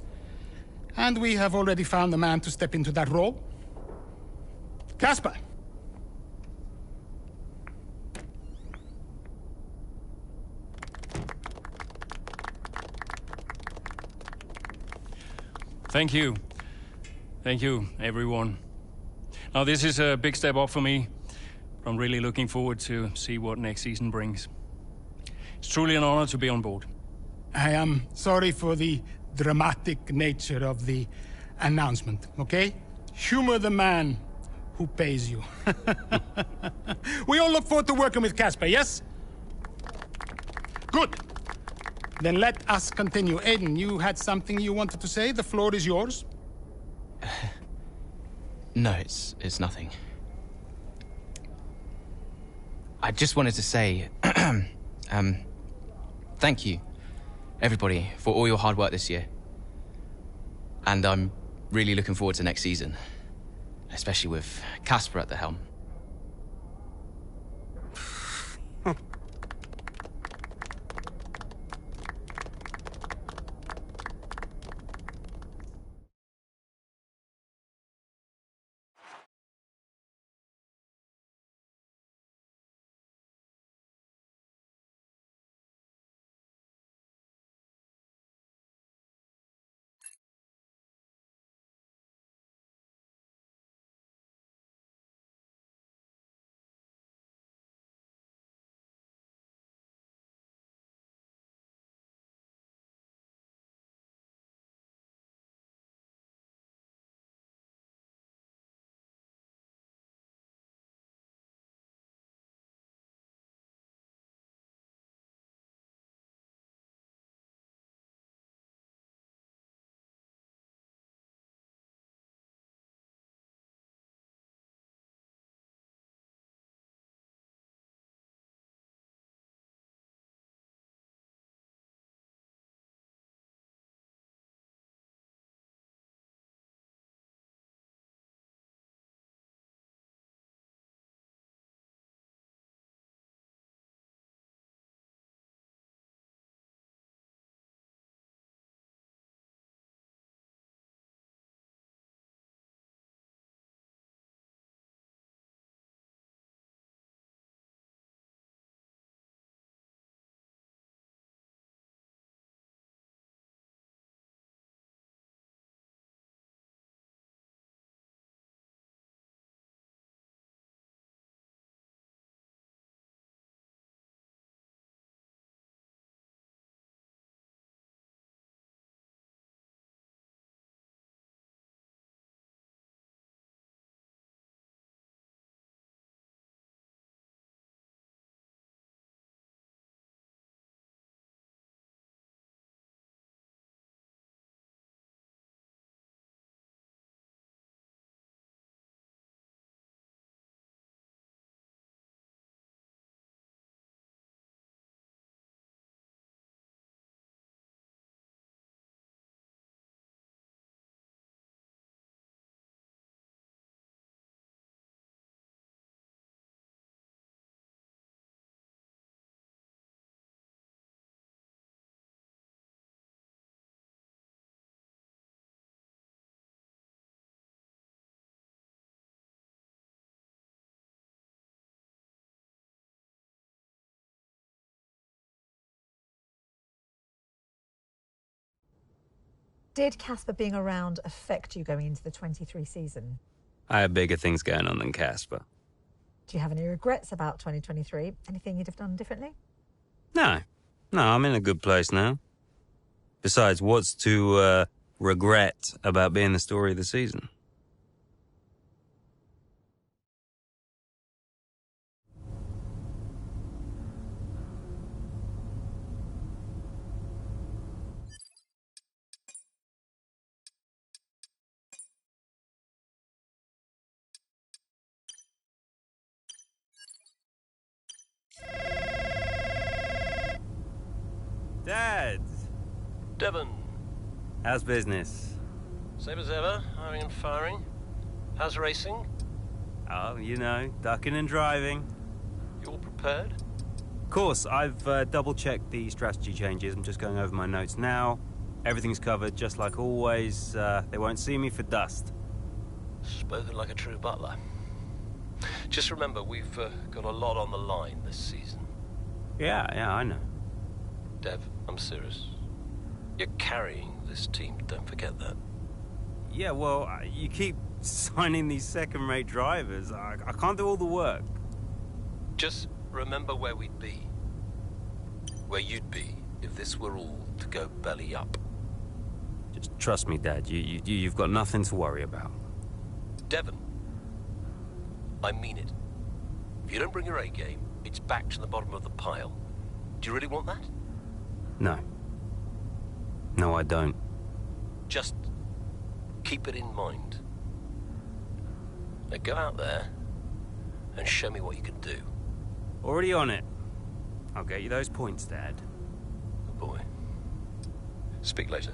And we have already found the man to step into that role. Casper. Thank you. Thank you, everyone. Now, this is a big step up for me. I'm really looking forward to see what next season brings. It's truly an honor to be on board. I am sorry for the dramatic nature of the announcement, okay? Humor the man who pays you. We all look forward to working with Casper, yes? Good. Then let us continue. Aiden, you had something you wanted to say? The floor is yours. No, it's nothing. I just wanted to say, thank you, everybody, for all your hard work this year. And I'm really looking forward to next season, especially with Casper at the helm. Did Casper being around affect you going into the 23 season? I have bigger things going on than Casper. Do you have any regrets about 2023? Anything you'd have done differently? No, I'm in a good place now. Besides, what's to regret about being the story of the season? Dad! Devon. How's business? Same as ever, hiring and firing. How's racing? Oh, you know, ducking and driving. You all prepared? Of course, I've double-checked the strategy changes. I'm just going over my notes now. Everything's covered, just like always. They won't see me for dust. Spoken like a true butler. Just remember, we've got a lot on the line this season. Yeah, I know. Dev, I'm serious. You're carrying this team, don't forget that. Yeah, well, you keep signing these second-rate drivers. I can't do all the work. Just remember where we'd be. Where you'd be if this were all to go belly up. Just trust me, Dad. You've got nothing to worry about. Devon, I mean it. If you don't bring your A game, it's back to the bottom of the pile. Do you really want that? No. No, I don't. Just keep it in mind. Now go out there and show me what you can do. Already on it. I'll get you those points, Dad. Good boy. Speak later.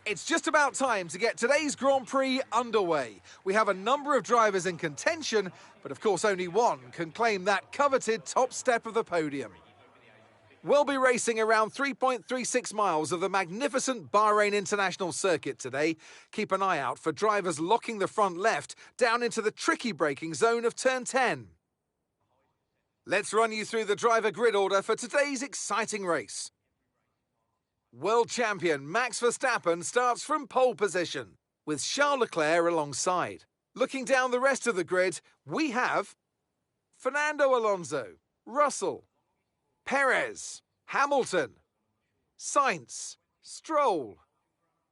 It's just about time to get today's Grand Prix underway. We have a number of drivers in contention, but of course only one can claim that coveted top step of the podium. We'll be racing around 3.36 miles of the magnificent Bahrain International Circuit today. Keep an eye out for drivers locking the front left down into the tricky braking zone of turn 10. Let's run you through the driver grid order for today's exciting race. World champion Max Verstappen starts from pole position, with Charles Leclerc alongside. Looking down the rest of the grid, we have Fernando Alonso, Russell, Perez, Hamilton, Sainz, Stroll,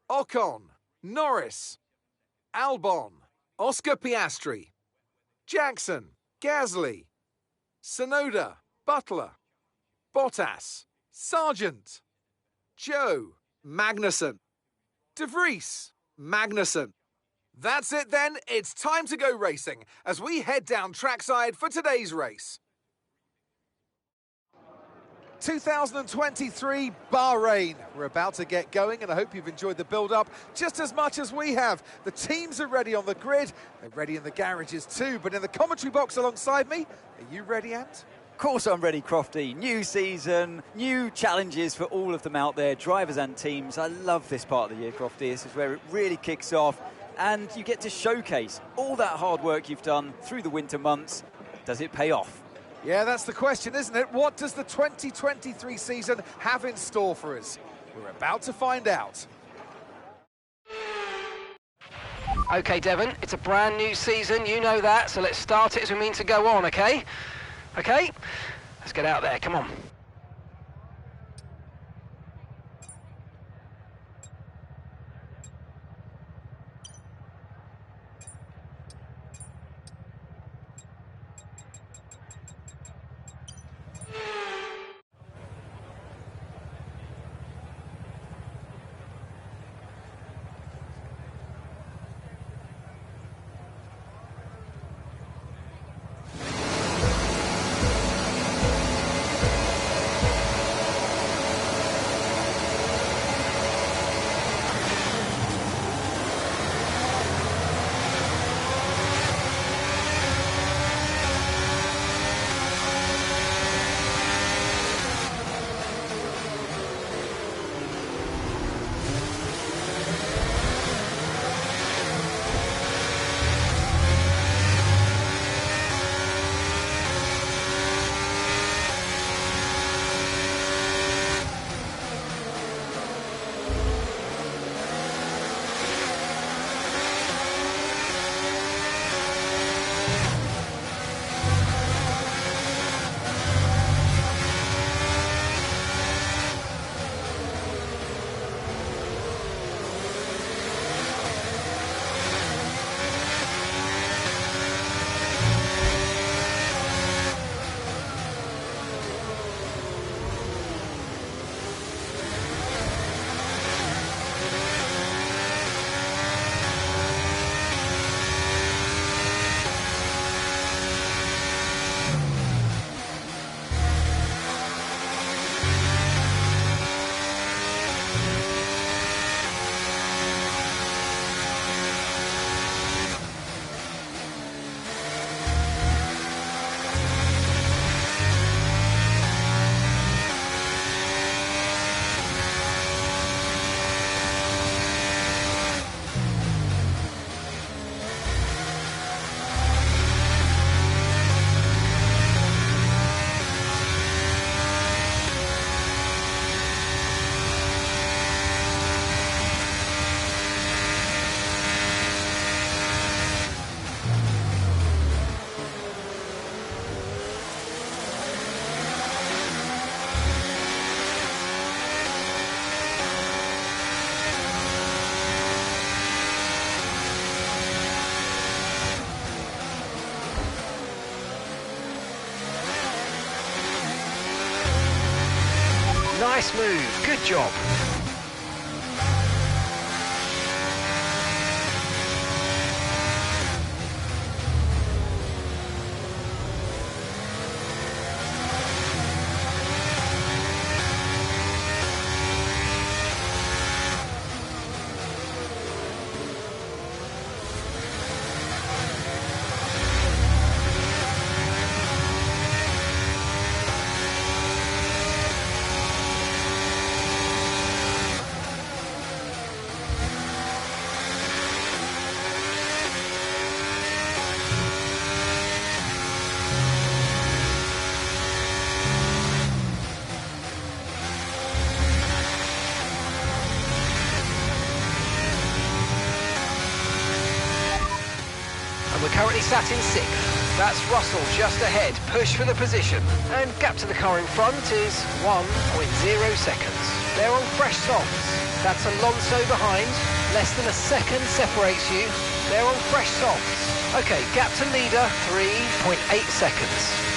Ocon, Norris, Albon, Oscar Piastri, Jackson, Gasly, Tsunoda, Butler, Bottas, Sargent, Joe, Magnussen, De Vries, Magnussen. That's it then, it's time to go racing as we head down trackside for today's race. 2023 Bahrain. We're about to get going and I hope you've enjoyed the build-up just as much as we have. The teams are ready on the grid, they're ready in the garages too, but in the commentary box alongside me, are you ready, Ant? Of course I'm ready, Crofty. New season, new challenges for all of them out there, drivers and teams. I love this part of the year, Crofty. This is where it really kicks off and you get to showcase all that hard work you've done through the winter months. Does it pay off? Yeah, that's the question, isn't it? What does the 2023 season have in store for us? We're about to find out. OK, Devon, it's a brand new season, you know that, so let's start it as we mean to go on, OK? OK? Let's get out there, come on. smooth. Good job. We're currently sat in 6th. That's Russell just ahead. Push for the position. And gap to the car in front is 1.0 seconds. They're on fresh softs. That's Alonso behind. Less than a second separates you. They're on fresh softs. Okay, gap to leader, 3.8 seconds.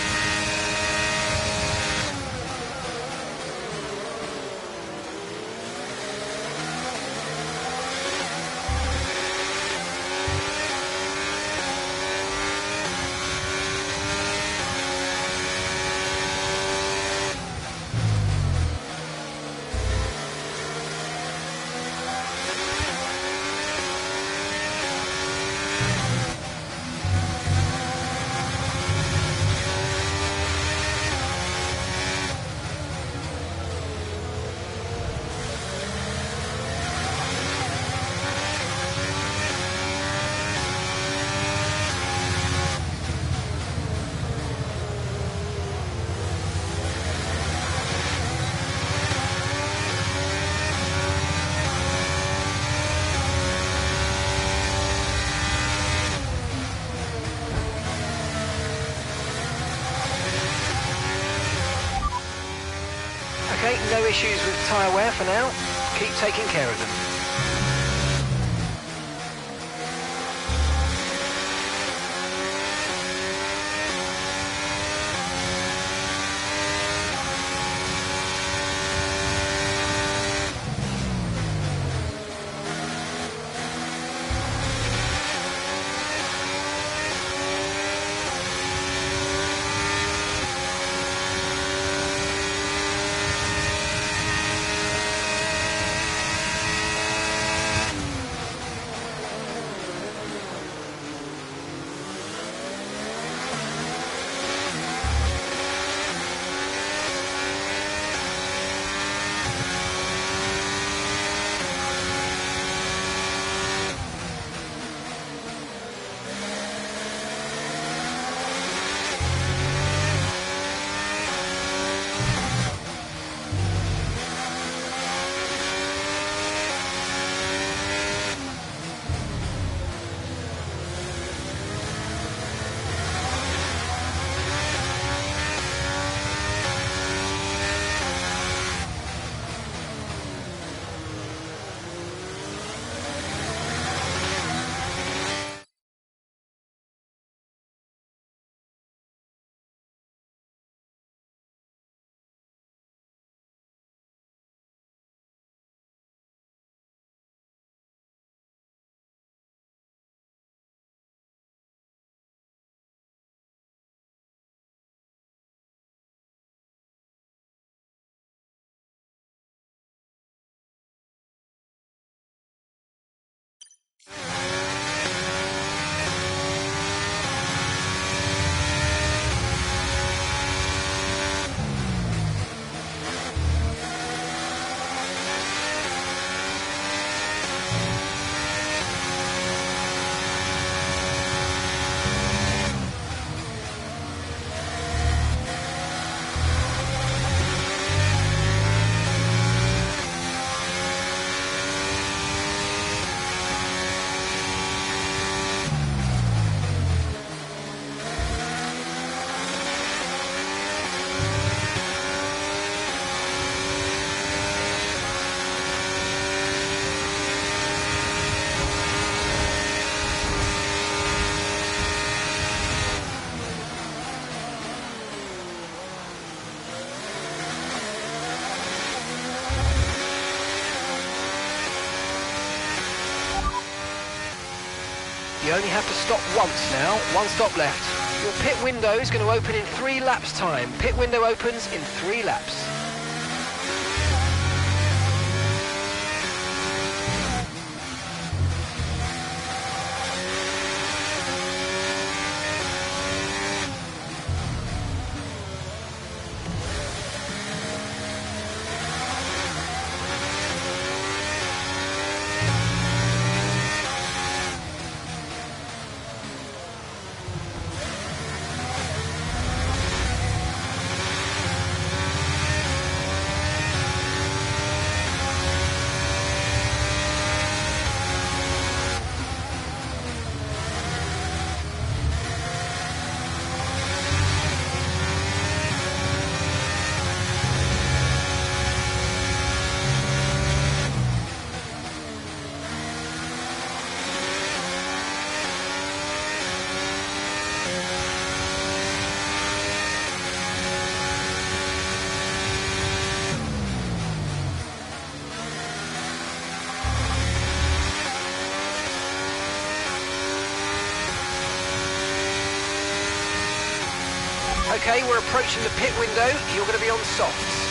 Okay, no issues with tyre wear for now. Keep taking care of them. You only have to stop once now. One stop left. Your pit window is going to open in 3 laps' time. Pit window opens in 3 laps. Okay, we're approaching the pit window. You're going to be on softs.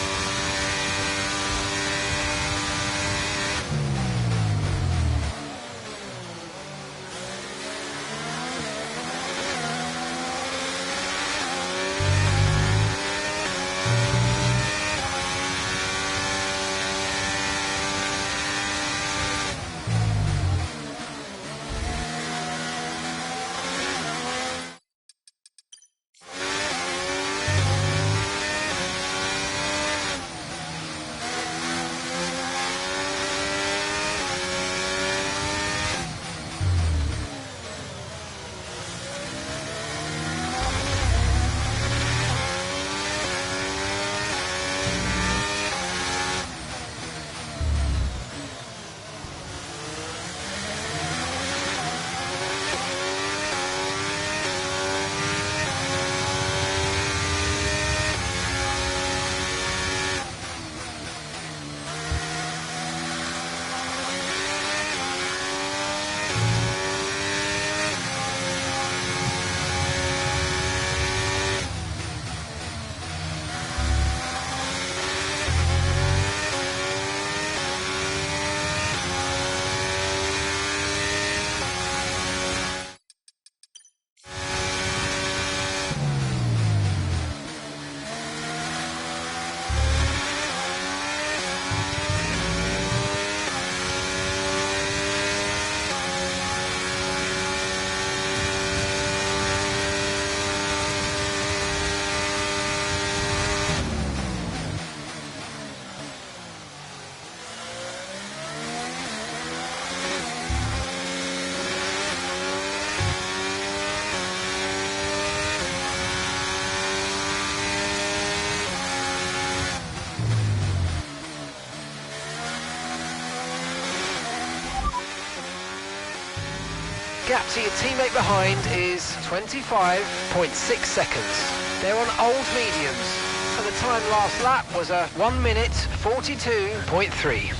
Gap to your teammate behind is 25.6 seconds. They're on old mediums, and the time last lap was a 1 minute 42.3.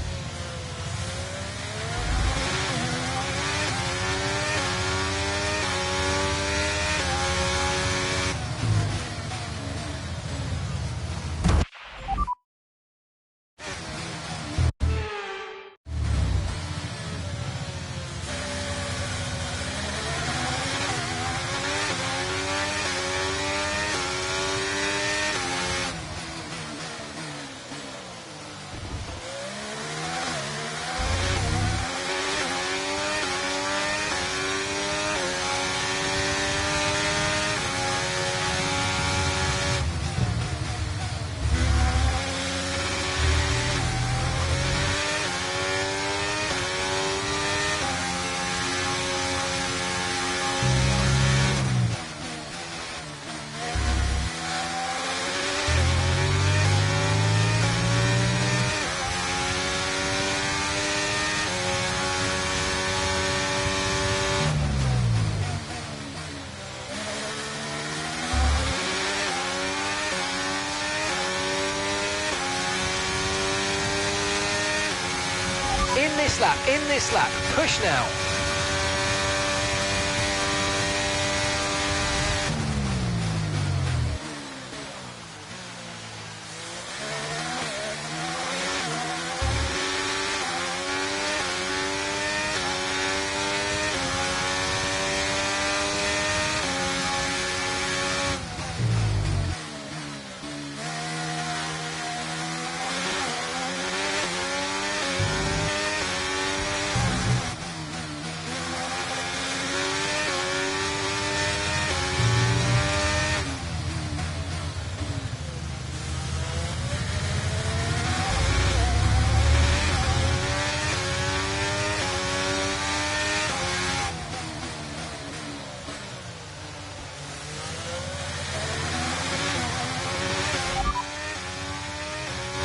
In this lap, push now.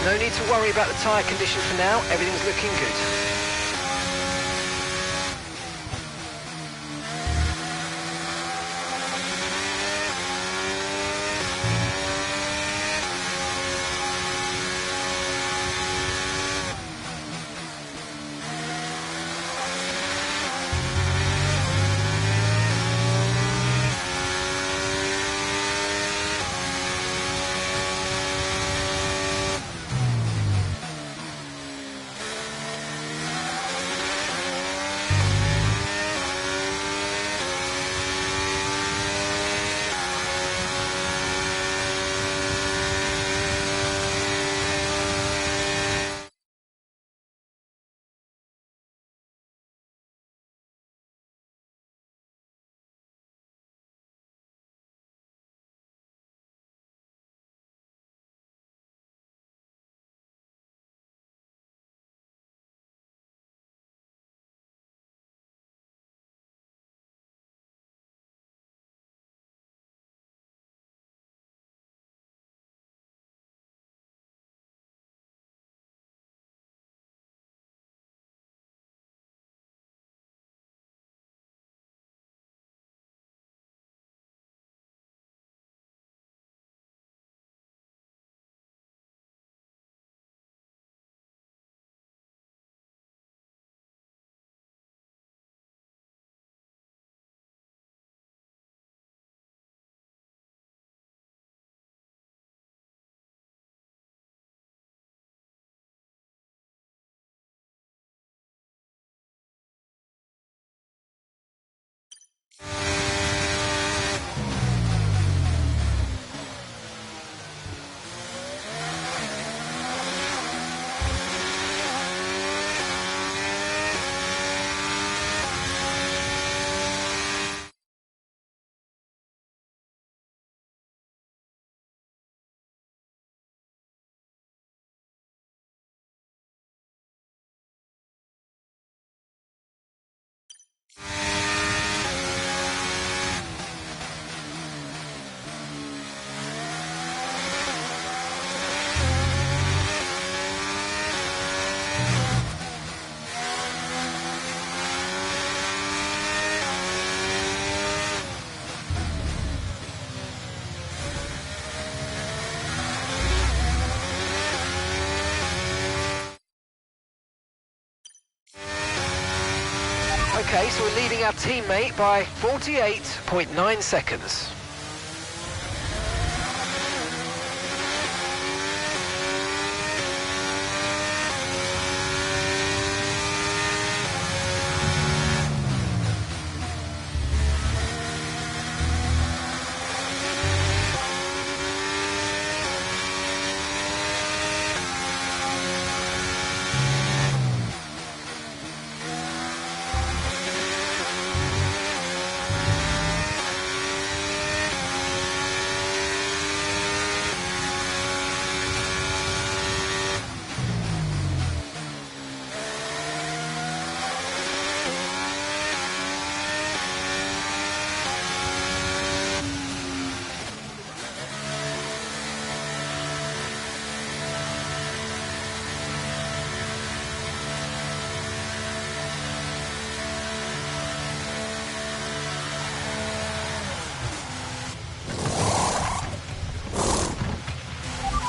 No need to worry about the tyre condition for now. Everything's looking good. Okay, so we're leading our teammate by 48.9 seconds.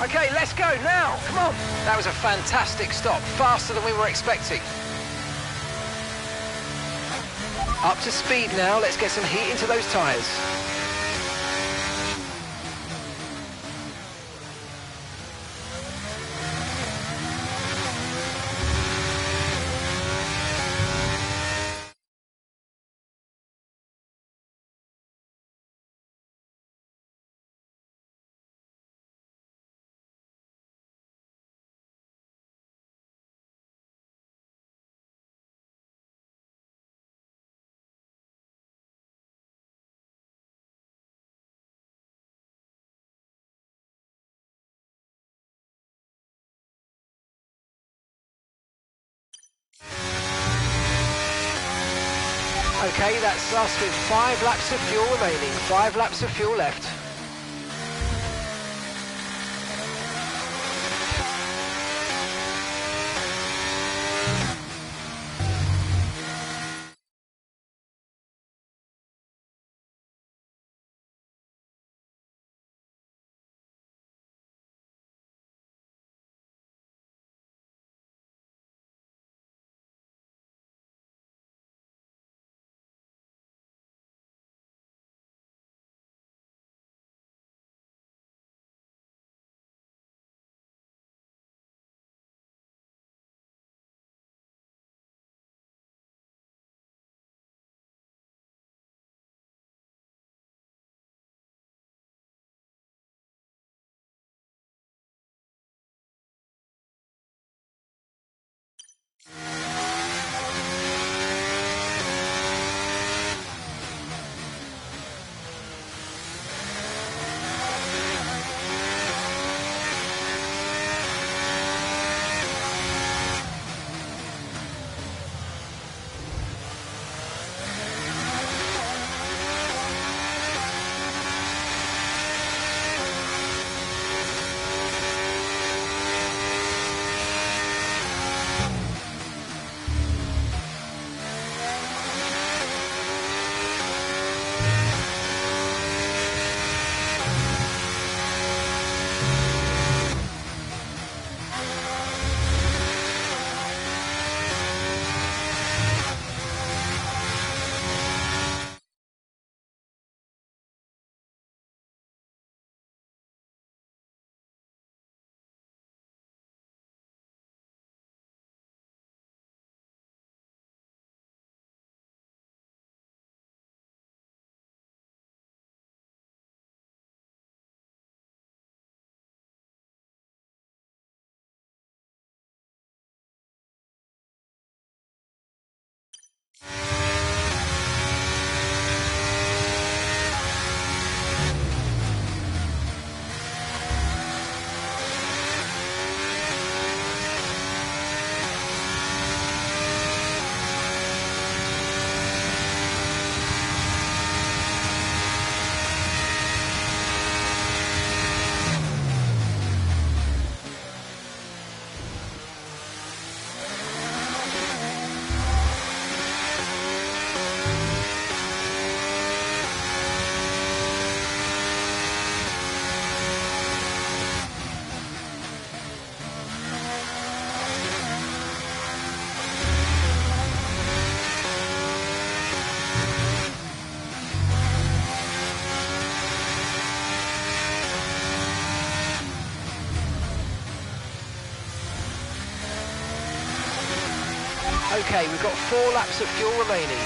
Okay, let's go now. Come on. That was a fantastic stop. Faster than we were expecting. Up to speed now. Let's get some heat into those tyres. Okay, that's us with 5 laps of fuel remaining. 5 laps of fuel left. Okay, we've got 4 laps of fuel remaining.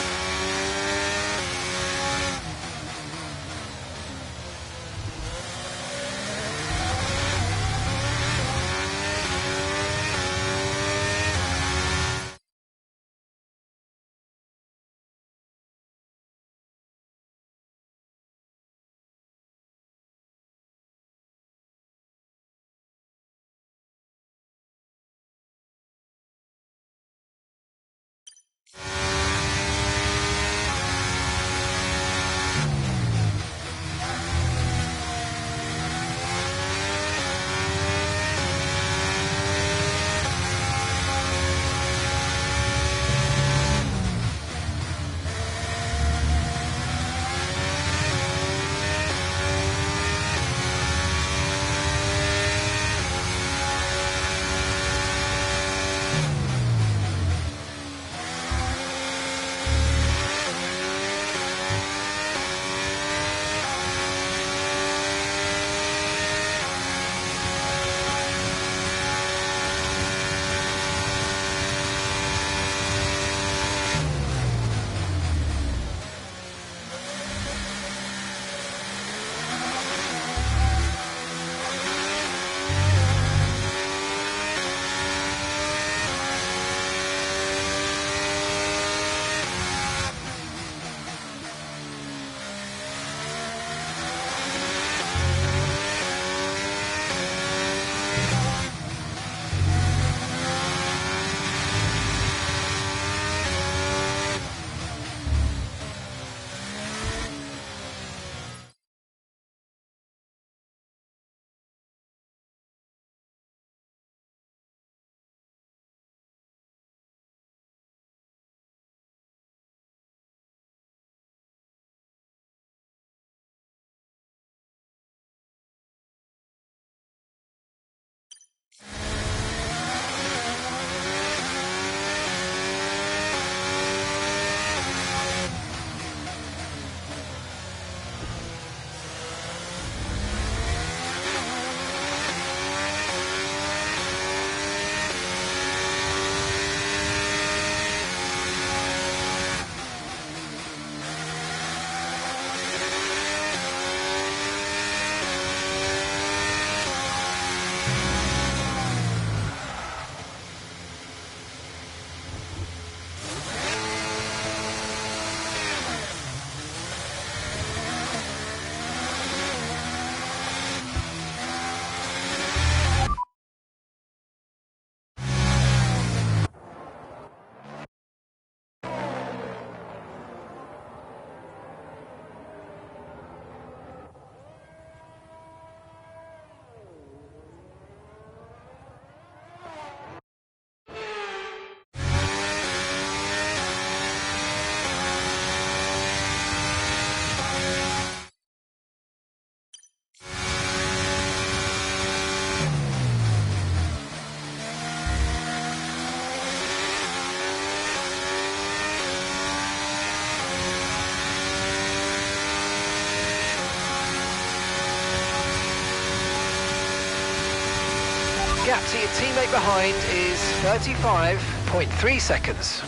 Gap to your teammate behind is 35.3 seconds.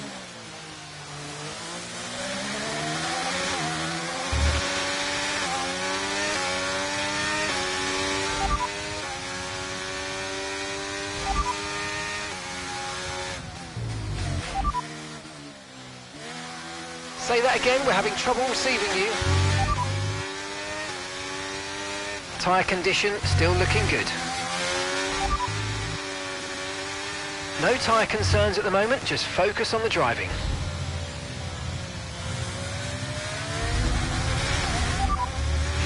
Say that again, we're having trouble receiving you. Tyre condition still looking good. No tyre concerns at the moment, just focus on the driving.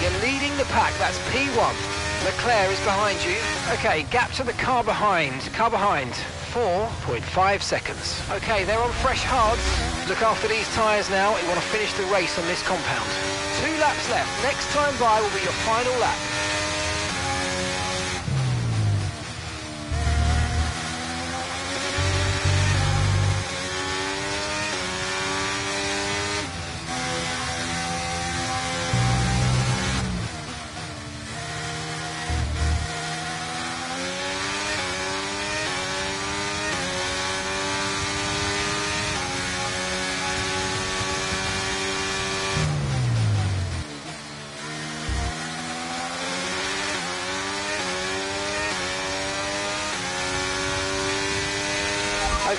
You're leading the pack, that's P1. Leclerc is behind you. Okay, gap to the car behind. 4.5 seconds. Okay, they're on fresh hards. Look after these tyres now. You want to finish the race on this compound. 2 laps left. Next time by will be your final lap.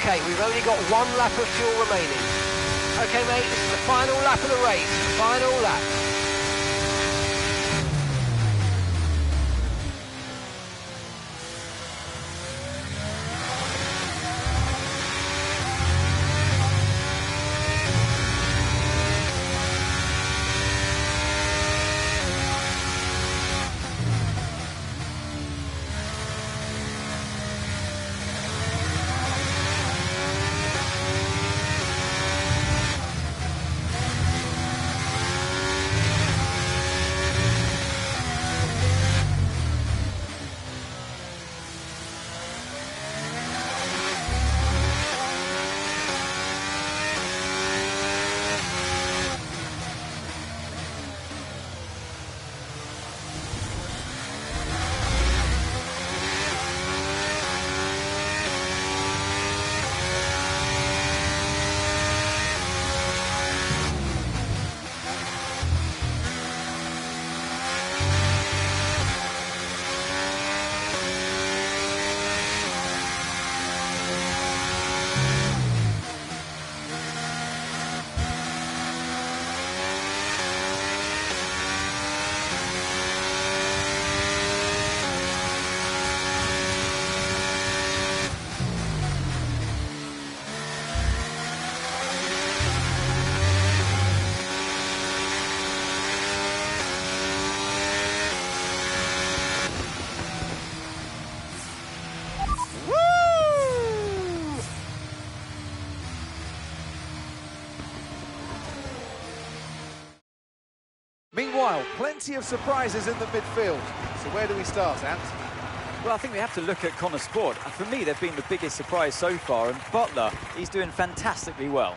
Okay, we've only got 1 lap of fuel remaining. Okay, mate, this is the final lap of the race. Final lap. Meanwhile, plenty of surprises in the midfield. So where do we start, Ant? Well, I think we have to look at Connor Sport. For me, they've been the biggest surprise so far, and Butler, he's doing fantastically well.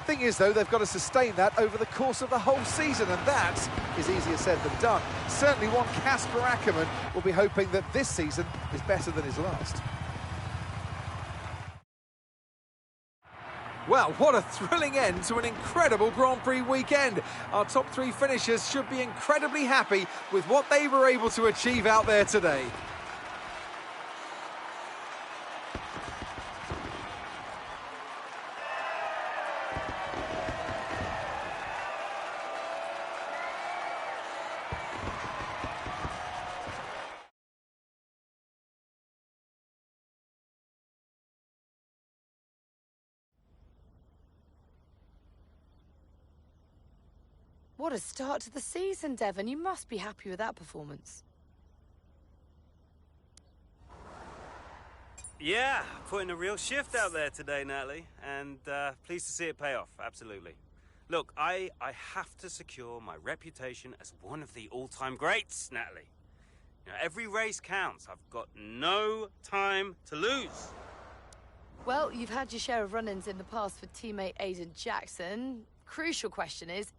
Thing is, though, they've got to sustain that over the course of the whole season, and that is easier said than done. Certainly one Casper Ackermann will be hoping that this season is better than his last. Well, what a thrilling end to an incredible Grand Prix weekend. Our top 3 finishers should be incredibly happy with what they were able to achieve out there today. What a start to the season, Devon. You must be happy with that performance. Yeah, putting a real shift out there today, Natalie, and pleased to see it pay off, absolutely. Look, I have to secure my reputation as one of the all-time greats, Natalie. You know, every race counts. I've got no time to lose. Well, you've had your share of run-ins in the past with teammate Aiden Jackson. Crucial question is...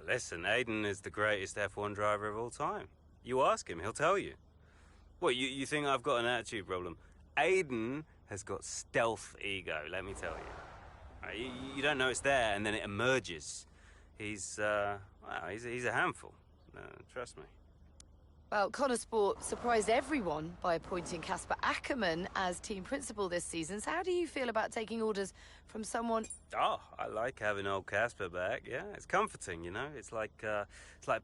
listen, Aiden is the greatest F1 driver of all time. You ask him, he'll tell you. What, you think I've got an attitude problem? Aiden has got stealth ego, let me tell you. You don't know it's there, and then it emerges. He's a handful. Trust me. Well, Connor Sport surprised everyone by appointing Casper Ackermann as team principal this season. So how do you feel about taking orders from someone... Oh, I like having old Casper back, yeah. It's comforting, you know. It's like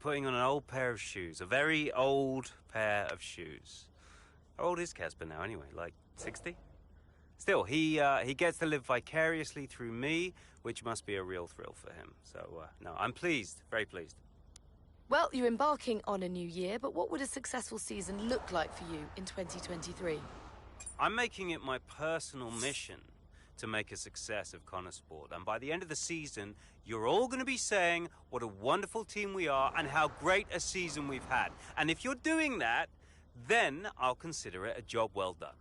putting on an old pair of shoes, a very old pair of shoes. How old is Casper now, anyway? Like 60? Still, he gets to live vicariously through me, which must be a real thrill for him. So, no, I'm pleased, very pleased. Well, you're embarking on a new year, but what would a successful season look like for you in 2023? I'm making it my personal mission to make a success of Connor Sport. And by the end of the season, you're all going to be saying what a wonderful team we are and how great a season we've had. And if you're doing that, then I'll consider it a job well done.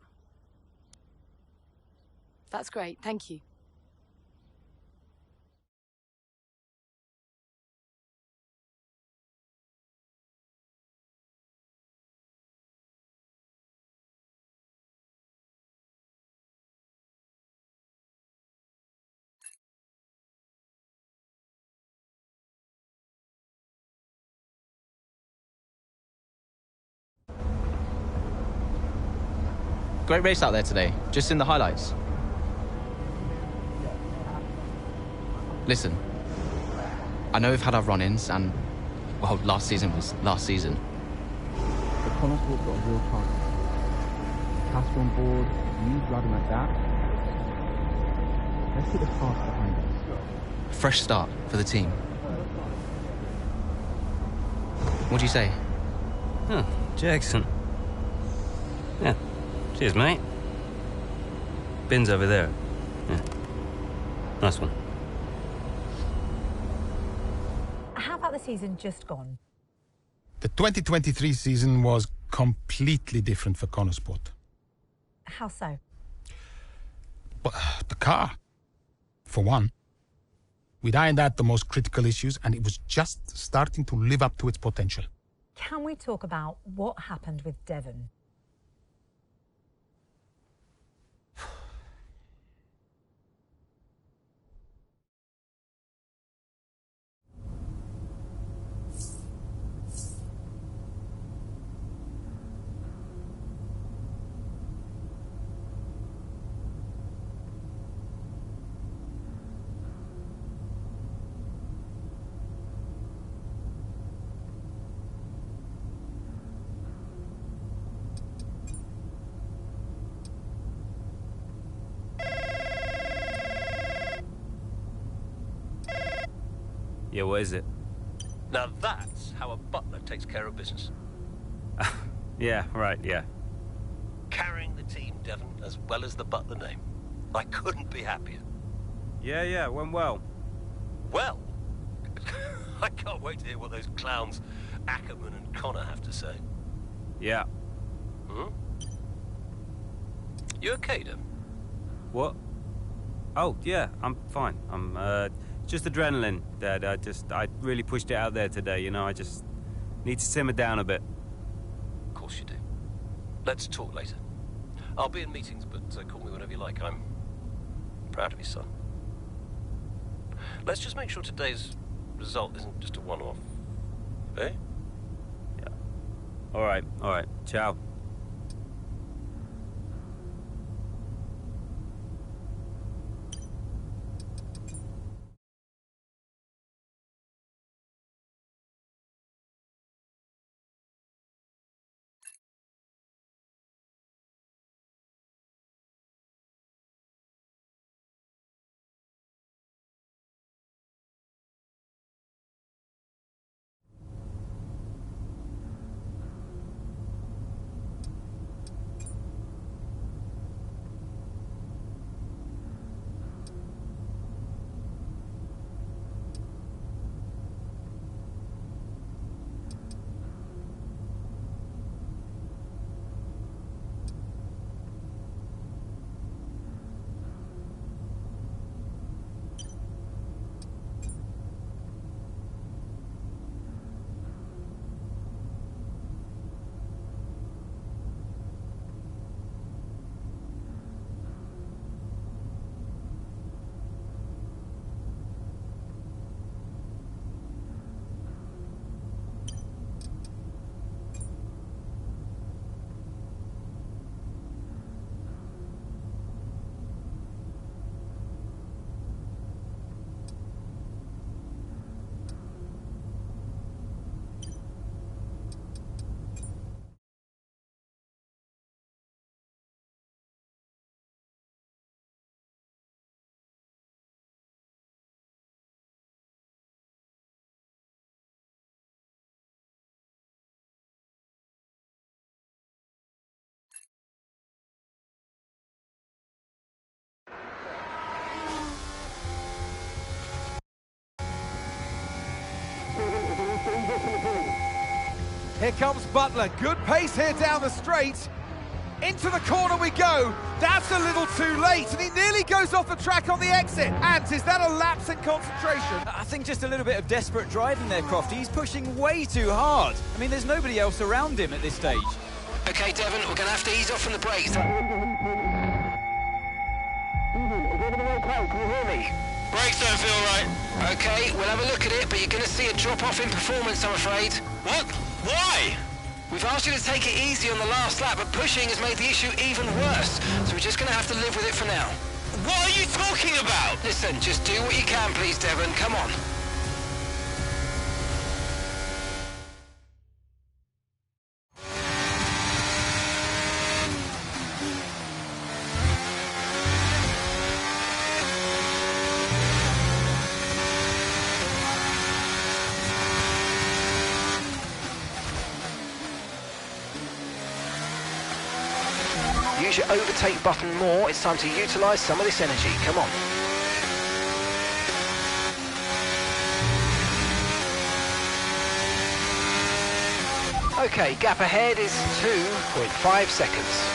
That's great. Thank you. Great race out there today, just in the highlights. Listen, I know we've had our run-ins and, well, last season was last season. But Connorsport's got a real chance. Casper on board, you driving like that. Let's get the past behind us. Fresh start for the team. What do you say? Oh, Jackson. Yeah. Cheers, mate. Bin's over there. Yeah. Nice one. How about the season just gone? The 2023 season was completely different for Connorsport. How so? But the car, for one. We'd ironed out the most critical issues, and it was just starting to live up to its potential. Can we talk about what happened with Devon? Yeah, what is it? Now that's how a butler takes care of business. Yeah, right, yeah. Carrying the team, Devon, as well as the butler name. I couldn't be happier. Yeah, went well. Well, I can't wait to hear what those clowns Ackerman and Connor have to say. Yeah. Hmm? You okay, Devon? What? Oh, yeah, I'm fine. I'm, just adrenaline, Dad. I really pushed it out there today, you know. I just need to simmer down a bit. Of course you do. Let's talk later. I'll be in meetings, but call me whenever you like. I'm proud of you, son. Let's just make sure today's result isn't just a one-off. Eh? Yeah. All right. Ciao. Here comes Butler, good pace here down the straight. Into the corner we go. That's a little too late, and he nearly goes off the track on the exit. And is that a lapse in concentration? I think just a little bit of desperate driving there, Crofty. He's pushing way too hard. I mean, there's nobody else around him at this stage. Okay, Devon, we're going to have to ease off from the brakes. Can you hear me? Brakes don't feel right. Okay, we'll have a look at it, but you're going to see a drop-off in performance, I'm afraid. What? Why? We've asked you to take it easy on the last lap, but pushing has made the issue even worse, so we're just going to have to live with it for now. What are you talking about? Listen, just do what you can, please, Devon. Come on. Use your overtake button more. It's time to utilise some of this energy. Come on. Okay, gap ahead is 2.5 seconds.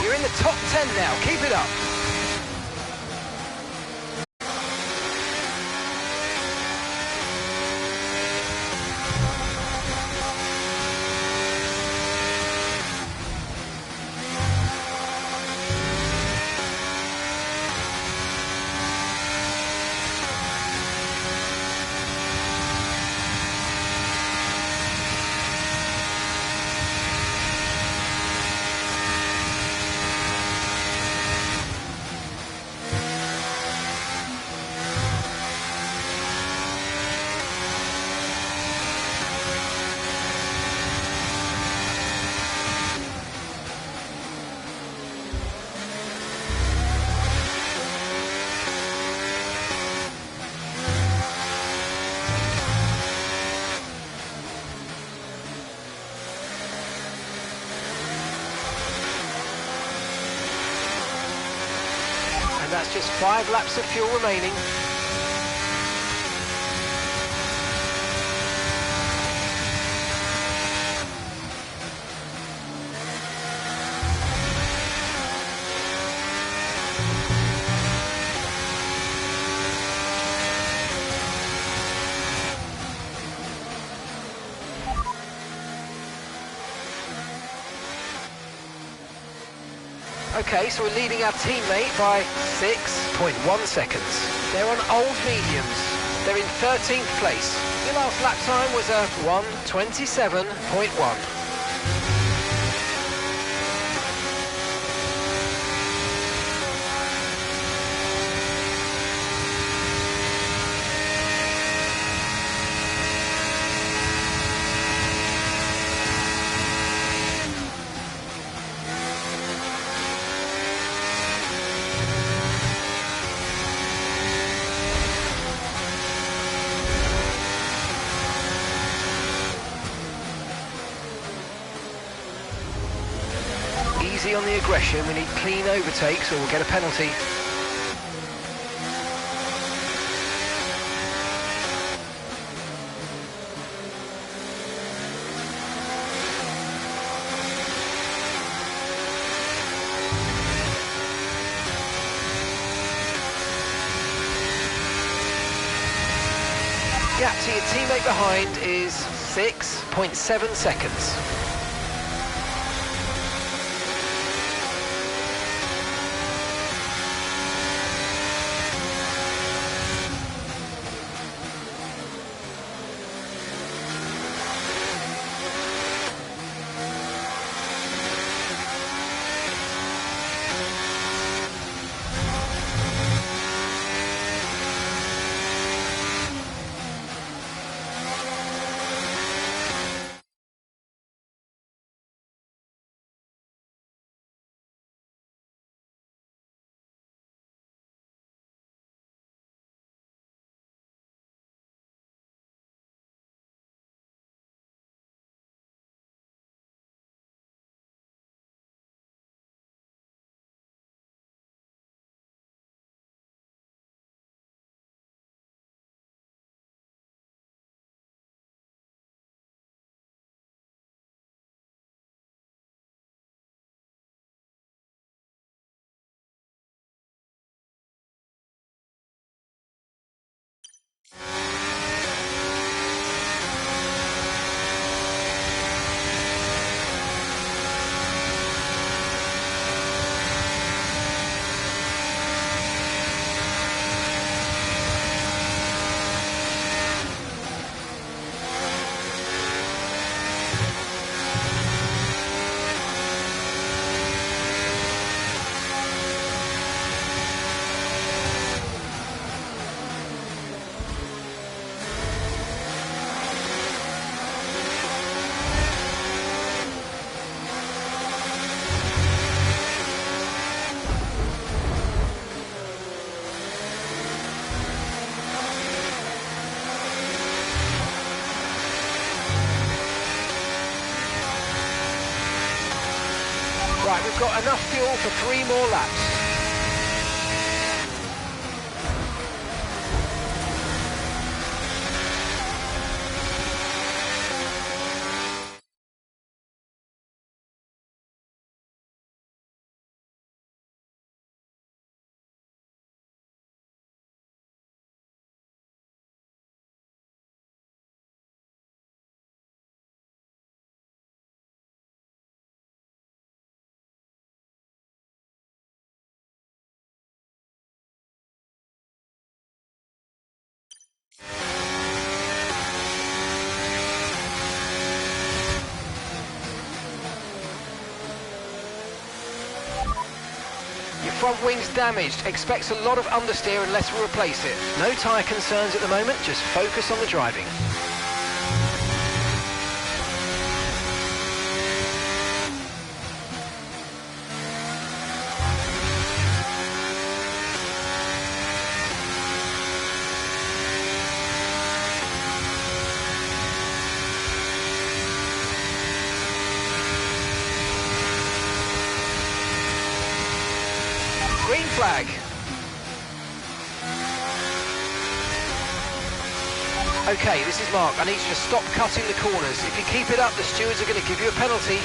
You're in the top 10 now. Keep it up. And that's just 5 laps of fuel remaining. Okay, so we're leading our teammate by 6.1 seconds. They're on old mediums. They're in 13th place. Your last lap time was a 1:27.1. Easy on the aggression, we need clean overtakes or we'll get a penalty. Gap to your teammate behind is 6.7 seconds. Right, we've got enough fuel for 3 more laps. Front wing's damaged. Expects a lot of understeer unless we replace it. No tyre concerns at the moment, just focus on the driving. Green flag. Okay, this is Mark. I need you to stop cutting the corners. If you keep it up, the stewards are going to give you a penalty.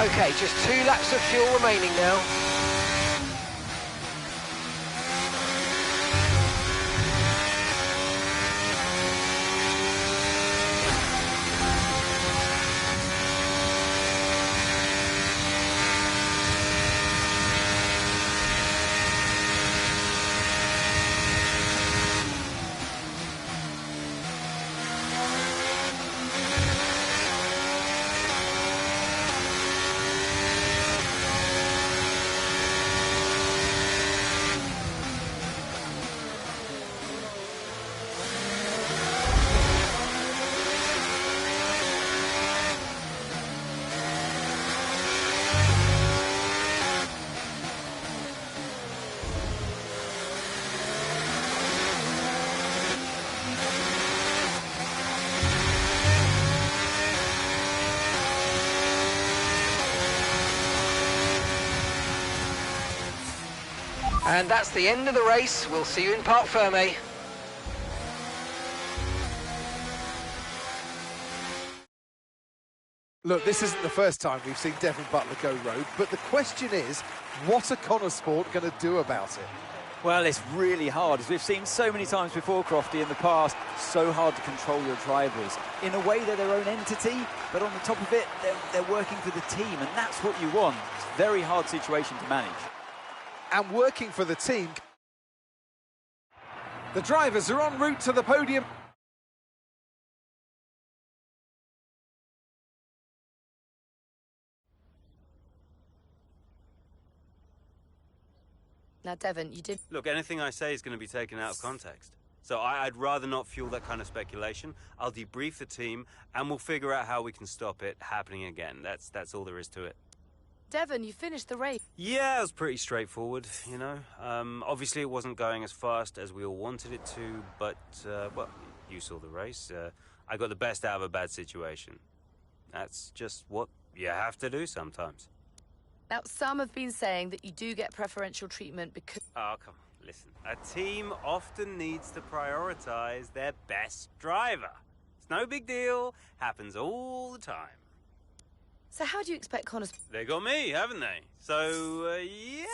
Okay, just 2 laps of fuel remaining now. And that's the end of the race. We'll see you in Parc Fermé. Look, this isn't the first time we've seen Devon Butler go rogue, but the question is, what are Connor Sport going to do about it? Well, it's really hard, as we've seen so many times before, Crofty, in the past. So hard to control your drivers. In a way, they're their own entity, but on the top of it, they're working for the team, and that's what you want. It's a very hard situation to manage. And working for the team, the drivers are en route to the podium. Now, Devon, you did... Look, anything I say is going to be taken out of context. So I'd rather not fuel that kind of speculation. I'll debrief the team, and we'll figure out how we can stop it happening again. That's all there is to it. Devon, you finished the race. Yeah, it was pretty straightforward, you know. Obviously, it wasn't going as fast as we all wanted it to, but, well, you saw the race. I got the best out of a bad situation. That's just what you have to do sometimes. Now, some have been saying that you do get preferential treatment because... Oh, come on, listen. A team often needs to prioritise their best driver. It's no big deal. Happens all the time. So how do you expect Connor's... They got me, haven't they? So, yeah,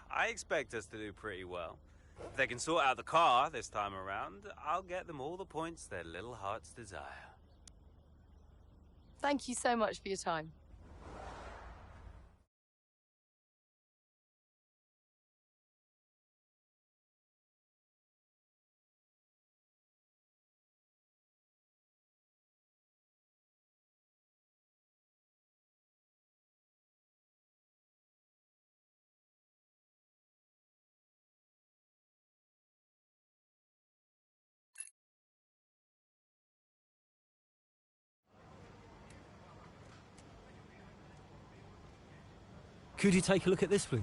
I expect us to do pretty well. If they can sort out the car this time around, I'll get them all the points their little hearts desire. Thank you so much for your time. Could you take a look at this, please?